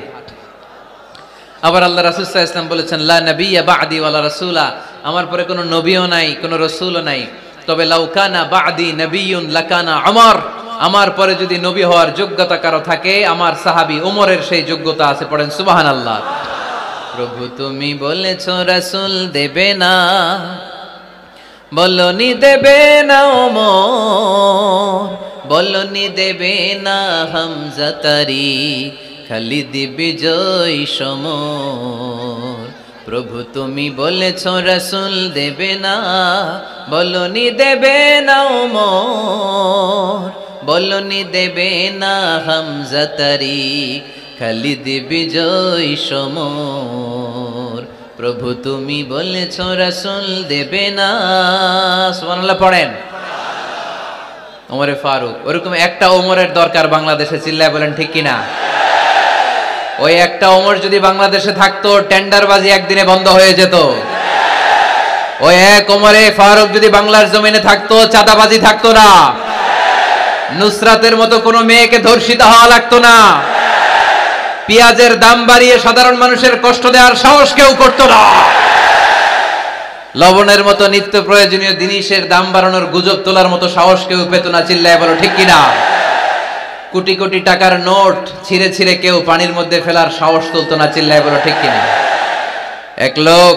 আবার আল্লাহ রাসূল সাল্লাল্লাহু আলাইহি ওয়াসাল্লাম বলেছেন, লা নাবিয়্যা বা'দি ওয়ালা রাসূলা, আমার পরে কোনো নবীও নাই, কোনো রাসূলও নাই, তবে লাউ কানা বা'দি নাবিয়্যুন লাকানা উমর, আমার পরে যদি নবী হওয়ার যোগ্যতা কারো থাকে, আমার সাহাবী ওমরের সেই যোগ্যতা আছে। পড়েন সুবহানাল্লাহ। প্রভু তুমি বলেছো রাসূল দেবে না, বলনি দেবে না ওমর, বলনি দেবে না হামজা তারি, খালিদ বিজয় সমর। প্রভু তুমি বলেছ রাসূল দেবে না, বলনি দেবে না ওমর, বলনি দেবে না হামজা তারি, খালিদ বিজয় সমর। প্রভু তুমি বলেছ রাসূল দেবে না। সুবহানাল্লাহ পড়েন। ওমরে ফারুক, ওরকম একটা ওমরের দরকার বাংলাদেশে, চিল্লায় বলেন ঠিক কিনা? ওই একটা ওমর যদি বাংলাদেশে থাকতো, টেন্ডারবাজি একদিনে বন্ধ হয়ে যেত। ওই এক ওমরে ফারুক যদি বাংলার জমিনে থাকতো, চাঁদাবাজি থাকতো না, নুসরাতের মতো কোনো মেয়েকে ধর্ষিত হওয়া লাগতো না, পেঁয়াজের দাম বাড়িয়ে সাধারণ মানুষের কষ্ট দেওয়ার সাহস কেউ করতো না, লবণের মতো নিত্য প্রয়োজনীয় জিনিসের দাম বাড়ানোর গুজব তোলার মতো সাহস কেউ পেত না। চিল্লায় বলো ঠিক কিনা? কোটি কোটি টাকার নোট ছিঁড়ে ছিঁড়ে কেউ পানির মধ্যে ফেলার সাহস তুলতো না। চিল্লায় বলো ঠিক কিনা? এক লোক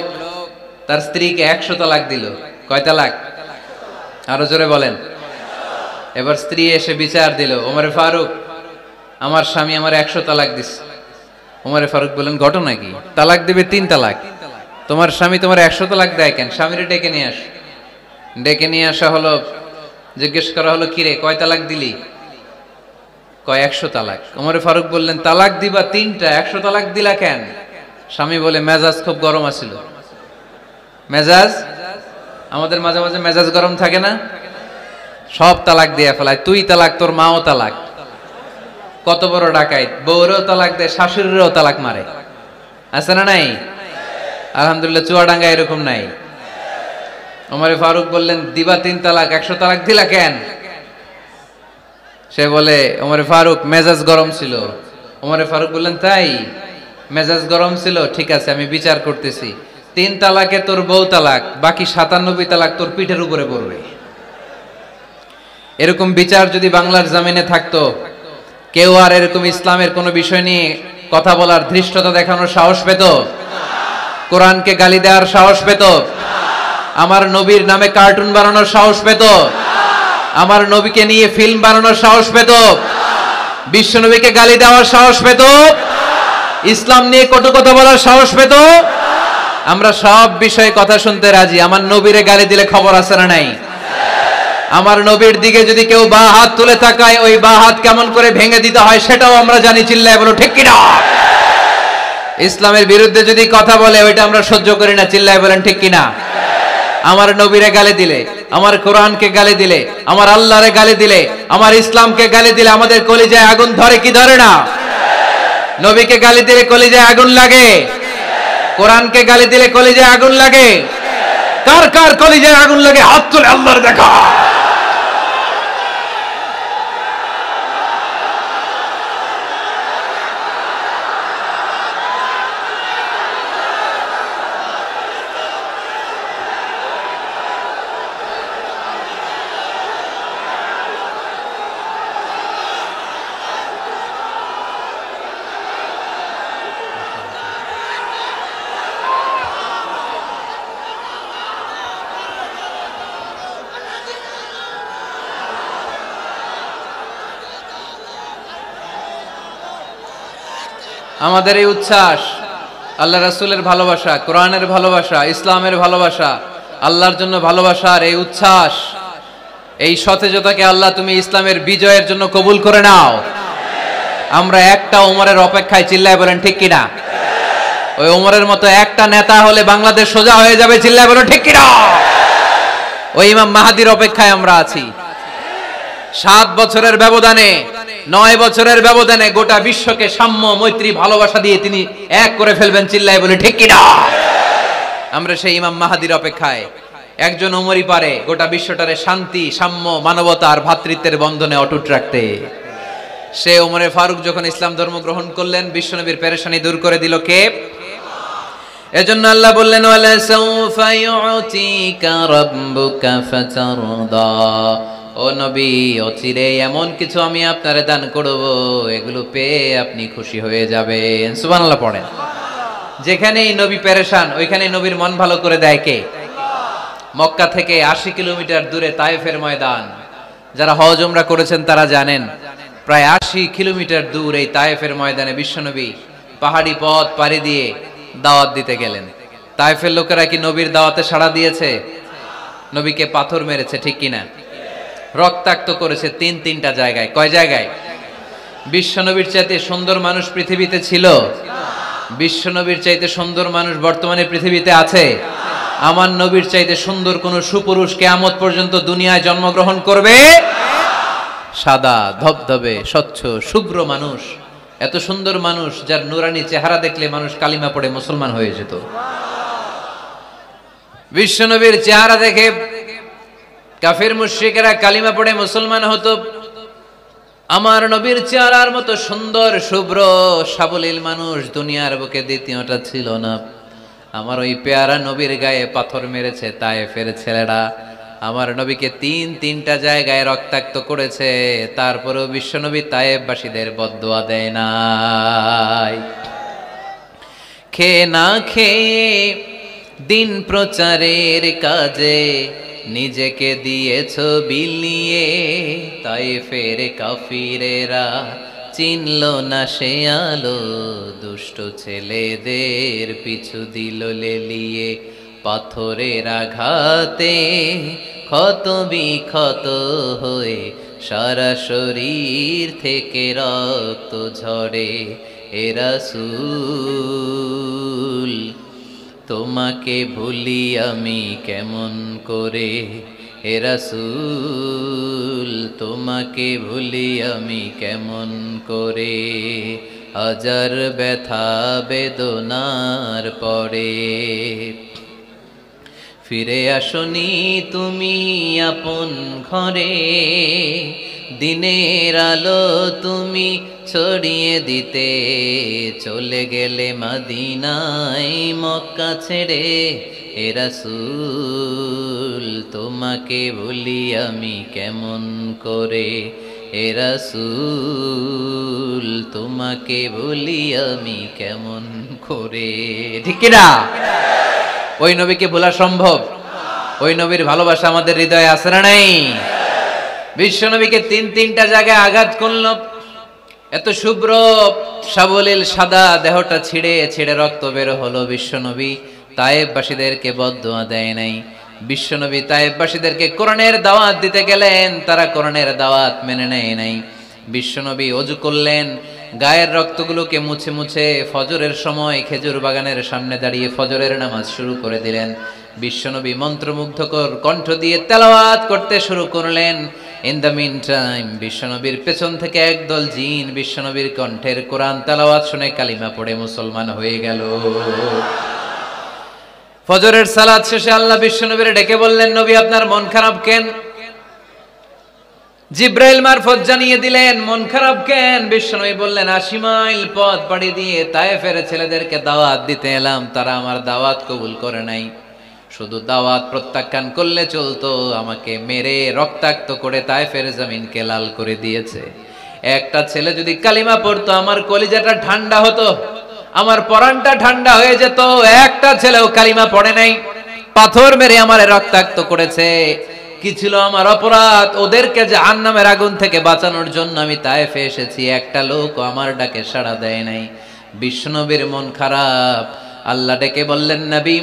তার স্ত্রীকে 100 তালাক দিল। কয় তালাক? আরো জোরে বলেন। এবার স্ত্রী এসে বিচার দিল, ওমরে ফারুক আমার স্বামী আমার 100 তালাক দিছে। ওমরে ফারুক বলেন ঘটনা কি? তালাক দিবে 3 তালাক, তোমার স্বামী তোমার 100 তালাক দেয় কেন? স্বামীরে ডেকে নিয়ে আস। ডেকে নিয়ে আসা হলো, জিজ্ঞেস করা হলো কিরে কয় তালাক দিলি? কয় 100 তালাক। ওমরে ফারুক বললেন তালাক দিবা 3টা, 100 তালাক দিলা কেন? স্বামী বলে মেজাজ খুব গরম আছিল। মেজাজ, আমাদের মাঝে মাঝে মেজাজ গরম থাকে না? সব তালাক দিয়ে ফেলায়, তুই তালাক, তোর মাও তালাক। কত বড় ডাকাইত, বউরেও তালাক দেয়, শাশুড়িরও তালাক মারে। আছে না নাই? আলহামদুলিল্লাহ চুয়াডাঙ্গা এরকম নাই। ওমরে ফারুক বললেন দিবা 3 তালাক, 100 তালাক দিলা কেন? সে বলে ওমরে ফারুক মেজাজ গরম ছিল। ওমরে ফারুক বললেন তাই? মেজাজ গরম ছিল, ঠিক আছে আমি বিচার করতেছি। 3 তালাকে তোর বউ তালাক, বাকি 97 তালাক তোর পিঠের উপরে পড়বে। এরকম বিচার যদি বাংলার জমিনে থাকতো, কেউ আর এরকম ইসলামের কোন বিষয় নিয়ে কথা বলার, ধৃষ্টতা দেখানোর সাহস পেত? কোরআনকে গালি দেওয়ার সাহস পেত? আমার নবীর নামে কার্টুন বানানোর সাহস পেত? আমার নবীকে নিয়ে ফিল্ম বানানোর সাহস পেত? বিশ্ব নবীকে গালি দেওয়ার সাহস পেত? ইসলাম নিয়ে কটু কথা বলার সাহস পেত? আমরা সব বিষয়ে কথা শুনতে রাজি। আমার নবীরে গালি দিলে খবর আছে না নাই? আমার নবীর দিকে যদি কেউ বা হাত তুলে তাকায়, ওই বা হাত কেমন করে ভেঙে দিতে হয় সেটাও আমরা জানি। চিল্লায় বলো ঠিক কিনা? ইসলামের বিরুদ্ধে যদি কথা বলে ওইটা আমরা সহ্য করি না। চিল্লায় বলেন ঠিক কিনা? আমার নবীরে গালি দিলে, আমার কোরআনকে গালি দিলে, আমার আল্লাহরে গালি দিলে, আমার ইসলামকে গালি দিলে আমাদের কলিজায় আগুন ধরে কি ধরে না? নবীকে গালি দিলে কলিজায় আগুন লাগে? কোরআনকে গালি দিলে কলিজায় আগুন লাগে? কার কার কলিজায় আগুন লাগে হাত তুলে আল্লাহর দেখা। আমাদের এই উচ্ছ্বাস, আল্লাহ রাসূলের ভালোবাসা, কোরআনের ভালোবাসা, ইসলামের ভালোবাসা, আল্লাহর জন্য ভালোবাসার এই উচ্ছ্বাস, এই সতেজতাকে আল্লাহ তুমি ইসলামের বিজয়ের জন্য কবুল করে নাও। আমরা একটা ওমরের অপেক্ষায়। চিল্লায় বলেন ঠিক কিনা? ওই ওমরের মতো একটা নেতা হলে বাংলাদেশ সোজা হয়ে যাবে। চিল্লায় বলেন ঠিক কিনা? ওই ইমাম মাহাদির অপেক্ষায় আমরা আছি। 7 বছরের ব্যবধানে, 9 বছরের ব্যবধানে গোটা বিশ্বকে সাম্য, মৈত্রী, ভালোবাসা দিয়ে তিনি এক করে ফেলবেন। চিল্লায় বলে ঠিক কিনা? আমরা সেই ইমাম মাহাদির অপেক্ষায়। একজন ওমরই পারে গোটা বিশ্বটারে শান্তি, সাম্য, মানবতা আর ভ্রাতৃত্বের বন্ধনে অটুট রাখতে। সে ওমরে ফারুক যখন ইসলাম ধর্ম গ্রহণ করলেন, বিশ্বনবীর পেরেশানি দূর করে দিল কে? এজন্য আল্লাহ বললেন ওয়ালা সাউফা ইউতিকা রাব্বুকা ফাতারদা। ও নবী, অচিরে এমন কিছু আমি আপনারে দান করব, এগুলো পেয়ে আপনি খুশি হয়ে যাবেন। সুবহানাল্লাহ পড়েন। যেখানেই নবী পেরেশান, ওইখানেই নবীর মন ভালো করে দেয় কে? মক্কা থেকে 80 কিলোমিটার দূরে তায়েফের ময়দান। যারা হজ উমরা করেছেন তারা জানেন, প্রায় 80 কিলোমিটার দূর এই তায়েফের ময়দানে বিশ্বনবী পাহাড়ি পথ পাড়ি দিয়ে দাওয়াত দিতে গেলেন। তায়েফের লোকেরা কি নবীর দাওয়াতে সাড়া দিয়েছে? নবীকে পাথর মেরেছে, ঠিক কিনা? রক্তাক্ত করেছে তিনটা জায়গায়। কয় জায়গায়? বিশ্বনবীর চাইতে সুন্দর মানুষ পৃথিবীতে ছিল? বিশ্বনবীর চাইতে সুন্দর মানুষ বর্তমানে পৃথিবীতে আছে? আমার নবীর চাইতে সুন্দর কোন সুপুরুষ কিয়ামত পর্যন্ত দুনিয়ায় জন্মগ্রহণ করবে? সাদা ধবধবে স্বচ্ছ শুভ্র মানুষ, এত সুন্দর মানুষ যার নুরানি চেহারা দেখলে মানুষ কালিমা পড়ে মুসলমান হয়ে যেত। বিশ্বনবীর চেহারা দেখে কাফির মুশরিকেরা কালিমা পড়ে মুসলমান হতো। আমার নবীর চেহারার মতো সুন্দর শুভ্র সাবলীল মানুষ দুনিয়ার বুকে দ্বিতীয়টা ছিল না। আমার ওই পেয়ারা নবীর গায়ে পাথর মেরেছে তায়েফের ছেলেরা। আমার নবীকে তিনটা জায়গায় রক্তাক্ত করেছে, তারপরেও বিশ্বনবী তায়েফবাসীদের বদদুয়া দেয় নাই। খেয়ে না খেয়ে দিন প্রচারের কাজে নিজেকে দিয়েছ বিলিয়ে, তায়েফের কাফিরেরা চিনল না সে আলো, দুষ্ট ছেলেদের পিছু দিল লেলিয়ে। পাথরের আঘাতে ক্ষত বিক্ষত হয়ে সারা শরীর থেকে রক্ত ঝরে। এ রাসূল তোমাকে ভুলি আমি কেমন করে, হে রাসূল তোমাকে ভুলি আমি কেমন করে। হাজার ব্যথা বেদনার পরে ফিরে আসনি তুমি আপন ঘরে, দিনের আলো তুমি ছড়িয়ে দিতে চলে গেলে মদিনায় মক্কা ছেড়ে। হে রাসূল তোমাকে ভুলি আমি কেমন করে, হে রাসূল তোমাকে ভুলি আমি কেমন করে। ঠিক কি না? ওই নবীকে ভোলা সম্ভব? ওই নবীর ভালোবাসা আমাদের হৃদয়ে আছে না নাই? বিশ্ব নবীকে তিনটা জায়গায় আঘাত করল। এত শুভ্র সাবলীল সাদা দেহটা ছিঁড়ে ছিঁড়ে রক্ত বের হলো। বিশ্বনবী তায়েফবাসীদেরকে বদদুয়া দেয় নাই। বিশ্বনবী তায়েফবাসীদেরকে কোরআনের দাওয়াত দিতে গেলেন, তারা কোরআনের দাওয়াত মেনে নেয় নাই। বিশ্বনবী ওযু করলেন, গায়ের রক্তগুলোকে মুছে মুছে ফজরের সময় খেজুর বাগানের সামনে দাঁড়িয়ে ফজরের নামাজ শুরু করে দিলেন। বিশ্বনবী মন্ত্রমুগ্ধকর কণ্ঠ দিয়ে তেলাওয়াত করতে শুরু করলেন। ইন দ্য মিন টাইম বিশ্বনবীর পেছন থেকে একদল জিন বিশ্বনবীর কণ্ঠের কোরআন তেলাওয়াত শুনে কালিমা পড়ে মুসলমান হয়ে গেল। ফজরের সালাত শেষে আল্লাহ বিশ্বনবীর ডেকে বললেন, নবী আপনার মন খারাপ কেন? জিব্রাইল মারফত জানিয়ে দিলেন মন খারাপ কেন। বিশ্বনবী বললেন, 80 মাইল পথ পাড়ি দিয়ে তায়েফের ছেলেদেরকে দাওয়াত দিতে এলাম, তারা আমার দাওয়াত কবুল করে নাই। শুধু দাওয়াত প্রত্যাখ্যান করলে চলতো, আমাকে মেরে রক্তাক্ত করে তায়েফের জমিনকে লাল করে দিয়েছে। একটা ছেলে যদি কালিমা পড়তো আমার কলিজাটা ঠান্ডা হতো, আমার পরানটা ঠান্ডা হয়ে যেত। একটা ছেলেও কালিমা পড়ে নাই, পাথর মেরে আমারে রক্তাক্ত করেছে। কি ছিল আমার অপরাধ? ওদেরকে জাহান্নামের আগুন থেকে বাঁচানোর জন্য আমি তায়েফে এসেছি, একটা লোক আমার ডাকে সাড়া দেয় নাই। বিশ্বনবীর মন খারাপ। আল্লাহ ডেকে বললেন, নবী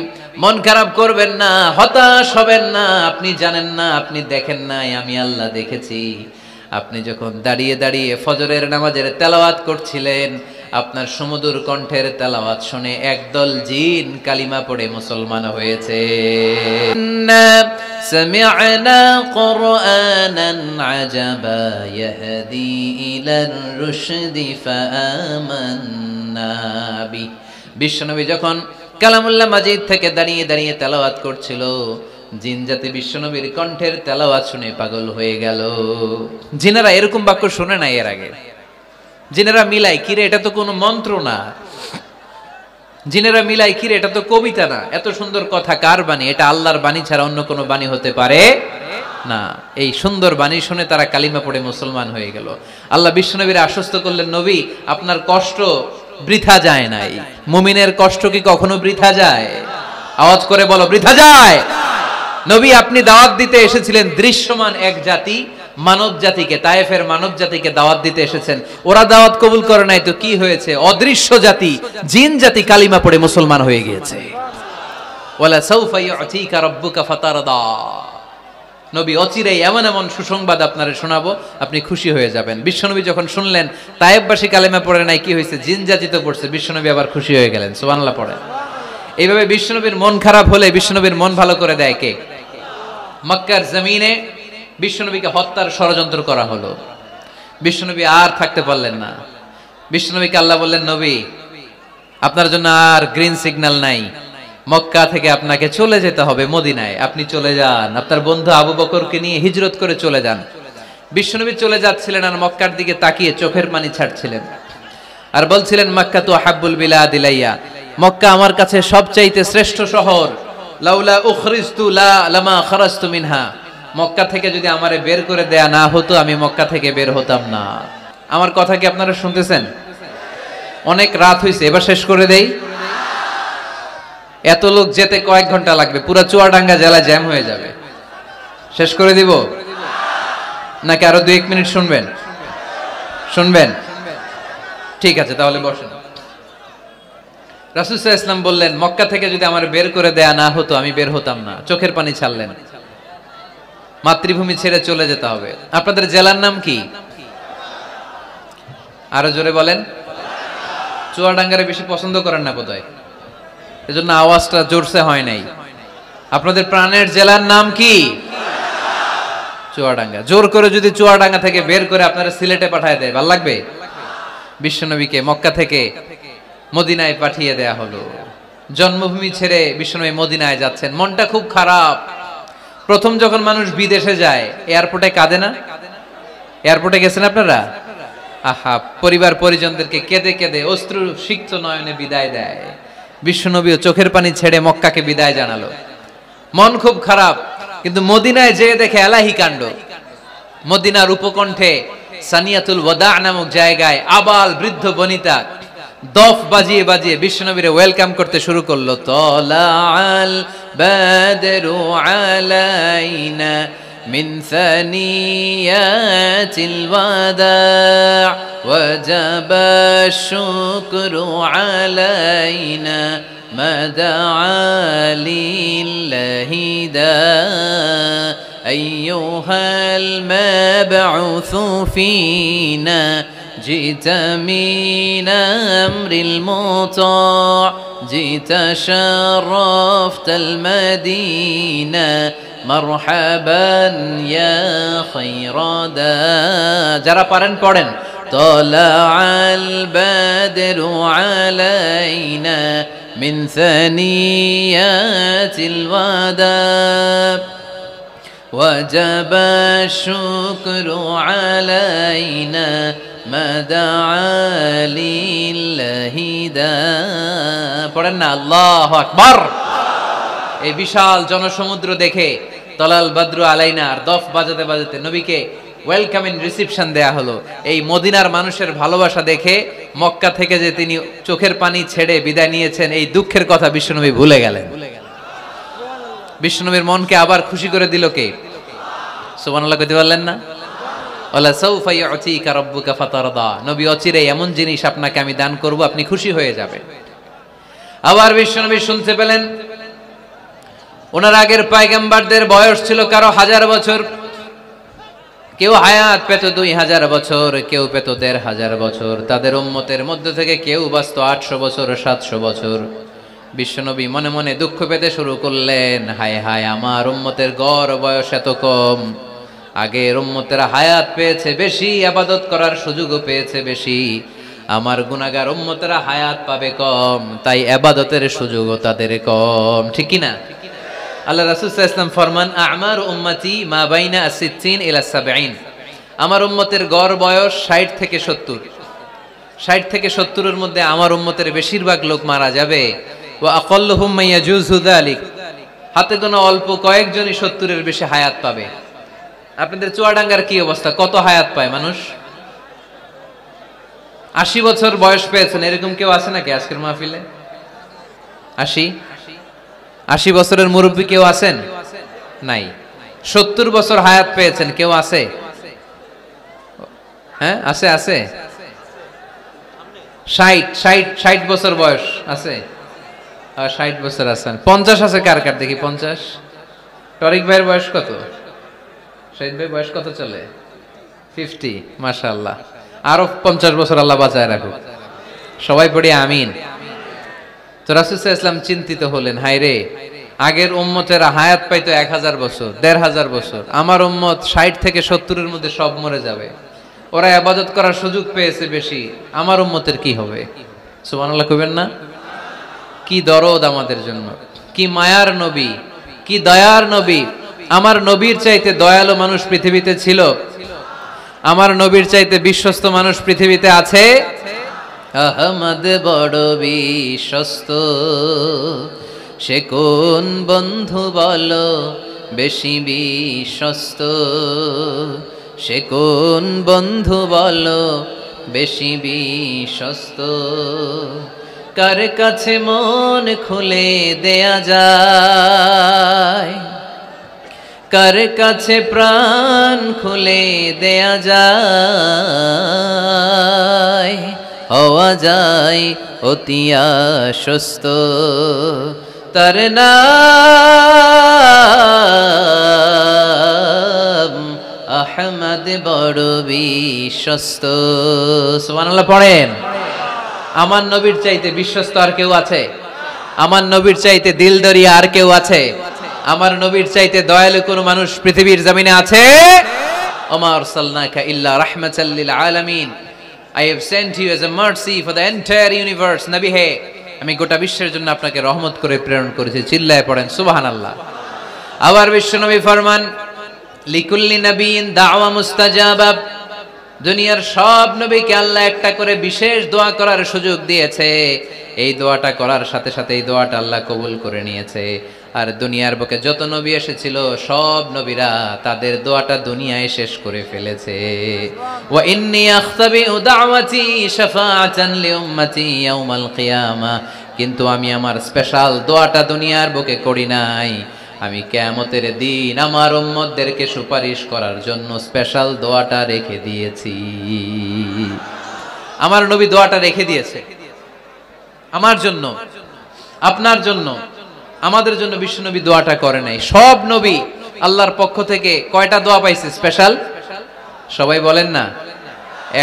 মন খারাপ করবেন না, হতাশ হবেন না। আপনি জানেন না, আপনি দেখেন নাই, আমি আল্লাহ দেখেছি। আপনি যখন দাঁড়িয়ে দাঁড়িয়ে ফজরের নামাজের তেলাওয়াত করছিলেন, আপনার সুমধুর কণ্ঠের তেলাওয়াত শুনে একদল জিন কালিমা পড়ে মুসলমান হয়েছে। সামি'না কুরআনান আজাবা ইয়াহদি ইলার রুশদি ফাআমান্না বি। বিশ্বনবী যখন কালামুল্লাহ মাজিদ থেকে দাঁড়িয়ে দাঁড়িয়ে তেলাওয়াত করছিল, জিন জাতি বিশ্বনবীর কণ্ঠের তেলাওয়াত শুনে পাগল হয়ে গেল। জিনেরা এরকম বাক্য শুনে নাই এর আগে। জিনেরা মিলাই, কিরে এটা তো কোনো মন্ত্র না। জিনেরা মিলাই, কিরে এটা তো কবিতা না। এত সুন্দর কথা কার বাণী? এটা আল্লাহর বাণী ছাড়া অন্য কোনো বাণী হতে পারে না। এই সুন্দর বাণী শুনে তারা কালিমা পড়ে মুসলমান হয়ে গেল। আল্লাহ বিশ্বনবীর আশ্বস্ত করলেন, নবী আপনার কষ্ট বৃথা যায় নাই। মুমিনের কষ্ট কি কখনো বৃথা যায়? আওয়াজ করে বলো, বৃথা যায়? নবী আপনি দাওয়াত দিতে এসেছিলেন দৃশ্যমান এক জাতি মানব জাতিকে, তায়েফের মানব জাতিকে দাওয়াত দিতে এসেছেন। ওরা দাওয়াত কবুল করে নাই তো কি হয়েছে? অদৃশ্য জাতি জিন জাতি কালিমা পড়ে মুসলমান হয়ে গিয়েছে। ওয়ালা সাউফা ইউতিকা রাব্বুকা ফাতারদা। নবী অচিরেই এমন এমন সুসংবাদ আপনারে শোনাবো, আপনি খুশি হয়ে যাবেন। বিশ্বনবী যখন শুনলেন তায়েফবাসী কালিমা পড়ে নাই, কি হয়েছে? জিন জাতি তো পড়ছে। বিশ্বনবী আবার খুশি হয়ে গেলেন। সুবহানাল্লাহ পড়েন। এইভাবে বিশ্বনবীর মন খারাপ হলে বিশ্বনবীর মন ভালো করে দেয় কে? মক্কার জমিনে বিশ্বনবীকে হত্যার ষড়যন্ত্র করা হলো। বিশ্বনবী আর থাকতে পারলেন না। বিশ্বনবীকে আল্লাহ বললেন, নবী আপনার জন্য আর গ্রিন সিগন্যাল নাই, মক্কা থেকে আপনাকে চলে যেতে হবে মদিনায়। আপনি চলে যান, আপনার বন্ধু আবু বকরকে নিয়ে হিজরত করে চলে যান। বিশ্বনবী চলে যাচ্ছিলেন আর মক্কার দিকে তাকিয়ে চোখের পানি ছাড়ছিলেন আর বলছিলেন, মক্কা তো হাব্বুল বিলাদ ইলাইয়া, মক্কা আমার কাছে সবচাইতে শ্রেষ্ঠ শহর। লাউলা উখরিজতু লামা খারাজতু মিনহা, মক্কা থেকে যদি আমারে বের করে দেয়া না হতো আমি মক্কা থেকে বের হতাম না। আমার কথা কি আপনারা শুনতেছেন? অনেক রাত হয়েছে, এবার শেষ করে দেই। এত লোক যেতে কয়েক ঘন্টা লাগবে, পুরো চুয়াডাঙ্গা জেলা জ্যাম হয়ে যাবে। শেষ করে দিব নাকি আরো 2-1 মিনিট শুনবেন? শুনবেন? ঠিক আছে, তাহলে বসেন। রাসূল সাল্লাল্লাহু আলাইহি ওয়াসাল্লাম বললেন, মক্কা থেকে যদি আমার বের করে দেয়া না হতো আমি বের হতাম না। চোখের পানি ছাড়লেন। মাতৃভূমি ছেড়ে চলে যেতে হবে। আপনাদের জেলার নাম কি? আরো জোরে বলেন। চুয়াডাঙ্গারে বেশি পছন্দ করেন না বোধহয়, এজন্য আওয়াজটা জোরসে হয় নাই। আপনাদের প্রাণের জেলার নাম কি? চুয়াডাঙ্গা। জোর করে যদি চুয়াডাঙ্গা থেকে বের করে আপনারা সিলেটে পাঠায় দেয়, ভালো লাগবে? বিশ্বনবীকে মক্কা থেকে মদিনায় পাঠিয়ে দেয়া হলো। জন্মভূমি ছেড়ে বিশ্বনবী মদিনায় যাচ্ছেন, মনটা খুব খারাপ। প্রথম যখন মানুষ বিদেশে যায় এয়ারপোর্টে কাঁদে না? এয়ারপোর্টে গেছেন আপনারা? আহা, পরিবার পরিজনদেরকে কেঁদে কেঁদে অশ্রু সিক্ত নয়নে বিদায় দেয়। বিশ্বনবীও চোখের পানি ছেড়ে মক্কাকে বিদায় জানালো। মন খুব খারাপ, কিন্তু মদিনায় যেয়ে দেখে এলাহি কাণ্ড। মদিনার উপকণ্ঠে সানিয়াতুল ওয়াদা নামক জায়গায় আবাল বৃদ্ধ বনিতা দফ বাজিয়ে বাজিয়ে বিশ্বনবীরে ওয়েলকাম করতে শুরু করলো। তলাআল বাদরু আলাইনা মিন সানিয়াতিল ওয়াদা ওয়াজাবা শুকরু আলাইনা মা দাআ লিল্লাহি দা আইয়ুহাল মাবউসু ফিনা جئت من أمر المطاع جئت شرفت المدينة مرحبا يا خير دا যারা পারেন পড়েন। طلع البدر علينا من ثنيات الوداع وجب الشكر علينا ما دعا لله دا পড়েন না আল্লাহু আকবার। এই বিশাল জনসমুদ্র দেখে তলাল বদরু আলাইনা আর দফ বাজাতে বাজাতে নবীকে ওয়েলকাম ইন রিসিপশন দেয়া হলো। এই মদিনার মানুষের ভালোবাসা দেখে মক্কা থেকে যে তিনি চোখের পানি ছেড়ে বিদায় নিয়েছেন এই দুঃখের কথা বিশ্বনবী ভুলে গেলেন। বিশ্বনবীর মনকে আবার খুশি করে দিল কে? সুবহানাল্লাহ কইতে পারলেন না? ওয়ালা সাউফা ইউতিকা রাব্বুকা ফাতারদা। নবী অচিরেই এমন জিনিস আপনাকে আমি দান করব, আপনি খুশি হয়ে যাবেন। আবার বিশ্বনবী শুনতে পেলেন ওনার আগের পয়গম্বরদের বয়স ছিল কারো 1000 বছর, কেউ হায়াত পেত 2000 বছর, কেউ পেত 1500 বছর। তাদের উম্মতের মধ্য থেকে কেউ বাঁচত 800 বছর, 700 বছর। বিশ্বনবী মনে মনে দুঃখ পেতে শুরু করলেন, হায় হায়, আমার উম্মতের গড় বয়স এত কম। আগের উম্মতেরা হায়াত পেয়েছে বেশি, ইবাদত করার সুযোগও পেয়েছে বেশি। আমার গুনাহগার উম্মতেরা হায়াত পাবে কম, তাই ইবাদতের সুযোগও তাদের কম। ঠিক কি না? আল্লাহ রাসূল সাল্লাল্লাহু আলাইহি ওয়াসাল্লাম ফরমান, আ'মার উম্মতি মা বাইনা 60 ইলা 70। আমার উম্মতের গড় বয়স 60 থেকে 70। 60 থেকে 70 এর মধ্যে আমার উম্মতের বেশিরভাগ লোক মারা যাবে। ওয়া আকাল্লুহুম মায়াজুযু যালিক, হাতে গোনা অল্প কয়েকজনই 70 এর বেশি হায়াত পাবে। আপনাদের চুয়াডাঙ্গার কি অবস্থা? কত হায়াত পায় মানুষ? 80 বছর বয়স পেয়েছেন এরকম কেউ আছে নাকি আজকের মাহফিলে? 80 বছরের মুরব্বী কেউ আছেন? নাই। 70 বছর হায়াত পেয়েছেন, কেউ আছে? হ্যাঁ আছে, আছে। 60 বছর বয়স আছে? 60 বছর আছেন। 50 আছে কার কার দেখি? 50। টরিক ভাইয়ের বয়স কত? শহীদ ভাই বয়স কত চলে? 50। মাশাআল্লাহ, আরো 50 বছর আল্লাহ বাঁচায় রাখুক। সবাই পড়ি আমিন। তো রাসূল সাল্লাল্লাহু আলাইহি ওয়াসাল্লাম চিন্তিত হলেন, হায় রে, আগের উম্মতেরা হায়াত পাইতো 1000 বছর, 1500 বছর, আমার উম্মত 60 থেকে 70-এর মধ্যে সব মরে যাবে। ওরা ইবাদত করার সুযোগ পেয়েছে বেশি, আমার উম্মতের কি হবে? সুবহানাল্লাহ কইবেন না? কি দরদ আমাদের জন্য, কি মায়ার নবী, কি দয়ার নবী। আমার নবীর চাইতে দয়ালু মানুষ পৃথিবীতে ছিল? আমার নবীর চাইতে বিশ্বস্ত মানুষ পৃথিবীতে আছে? আহমদ বড় বিশ্বস্ত, সে কোন বন্ধু বলো বেশি বিশ্বস্ত, সে কোন বন্ধু বলো বেশি বিশ্বস্ত, কার কাছে মন খুলে দেয়া যায়, কার কাছে প্রাণ খুলে দেয়া যায়, হওয়া যায় অতি আশ্বস্ত, তার নাম আহমদ বড় বিশ্বস্ত। সুবহানাল্লাহ পড়েন। আমার নবীর চাইতে বিশ্বস্ত আর কেউ আছে? আমার নবীর চাইতে দিলদরিয়া আর কেউ আছে? আমার নবীর চাইতে দয়ালু কোন মানুষ পৃথিবীর জমিনে আছে? ওমা আরসালনাকা ইল্লা রাহমাতাল লিল আলামিন, I have sent you as a mercy for the entire universe. নবী হে, আমি গোটা বিশ্বের জন্য আপনাকে রহমত করে প্রেরণ করেছি। চিল্লায় পড়েন সুবহানাল্লাহ। আবার বিশ্বনবী ফরমান, লিকুল্লি নবিয়্যিন দাওয়া মুস্তাজাবা, দুনিয়ার সব নবীকে আল্লাহ একটা করে বিশেষ দোয়া করার সুযোগ দিয়েছে। এই দোয়াটা করার সাথে সাথে এই দোয়াটা আল্লাহ কবুল করে নিয়েছে। আর দুনিয়ার বুকে যত নবী এসেছিল সব নবীরা তাদের দোয়াটা দুনিয়ায় শেষ করে ফেলেছে। ওয়া ইন্নী আখতাবিউ দাওয়াতি শাফাআতান লিউম্মতি ইয়াউমাল কিয়ামা, কিন্তু আমি আমার স্পেশাল দোয়াটা দুনিয়ার বুকে করি নাই, আমি কিয়ামতের দিন আমার উম্মতদেরকে সুপারিশ করার জন্য স্পেশাল দোয়াটা রেখে দিয়েছি। আমার নবী দোয়াটা রেখে দিয়েছে আমার জন্য, আপনার জন্য, আমাদের জন্য। বিশ্বনবী দোয়াটা করে নাই। সব নবী আল্লাহর পক্ষ থেকে কয়টা দোয়া পাইছে স্পেশাল? সবাই বলেন না?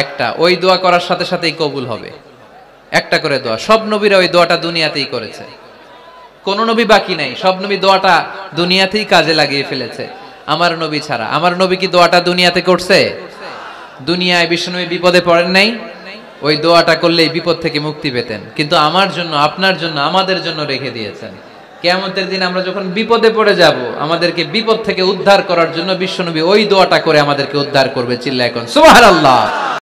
একটা। ওই দোয়া করার সাথে সাথেই কবুল হবে, একটা করে দোয়া। সব নবীরা ওই দোয়াটা দুনিয়াতেই করেছে, কোন নবী বাকি নাই। সব নবী দোয়াটা দুনিয়াতেই কাজে লাগিয়ে ফেলেছে, আমার নবী ছাড়া। আমার নবী কি দোয়াটা দুনিয়াতে করছে? দুনিয়ায় বিশ্বনবী বিপদে পড়েন নাই, ওই দোয়াটা করলেই বিপদ থেকে মুক্তি পেতেন। কিন্তু আমার জন্য, আপনার জন্য, আমাদের জন্য রেখে দিয়েছেন। কিয়ামতের দিন আমরা যখন বিপদে পড়ে যাব, আমাদেরকে বিপদ থেকে উদ্ধার করার জন্য বিশ্বনবী ওই দোয়াটা করে আমাদেরকে উদ্ধার করবে। চিল্লায় এখন সুবহানাল্লাহ।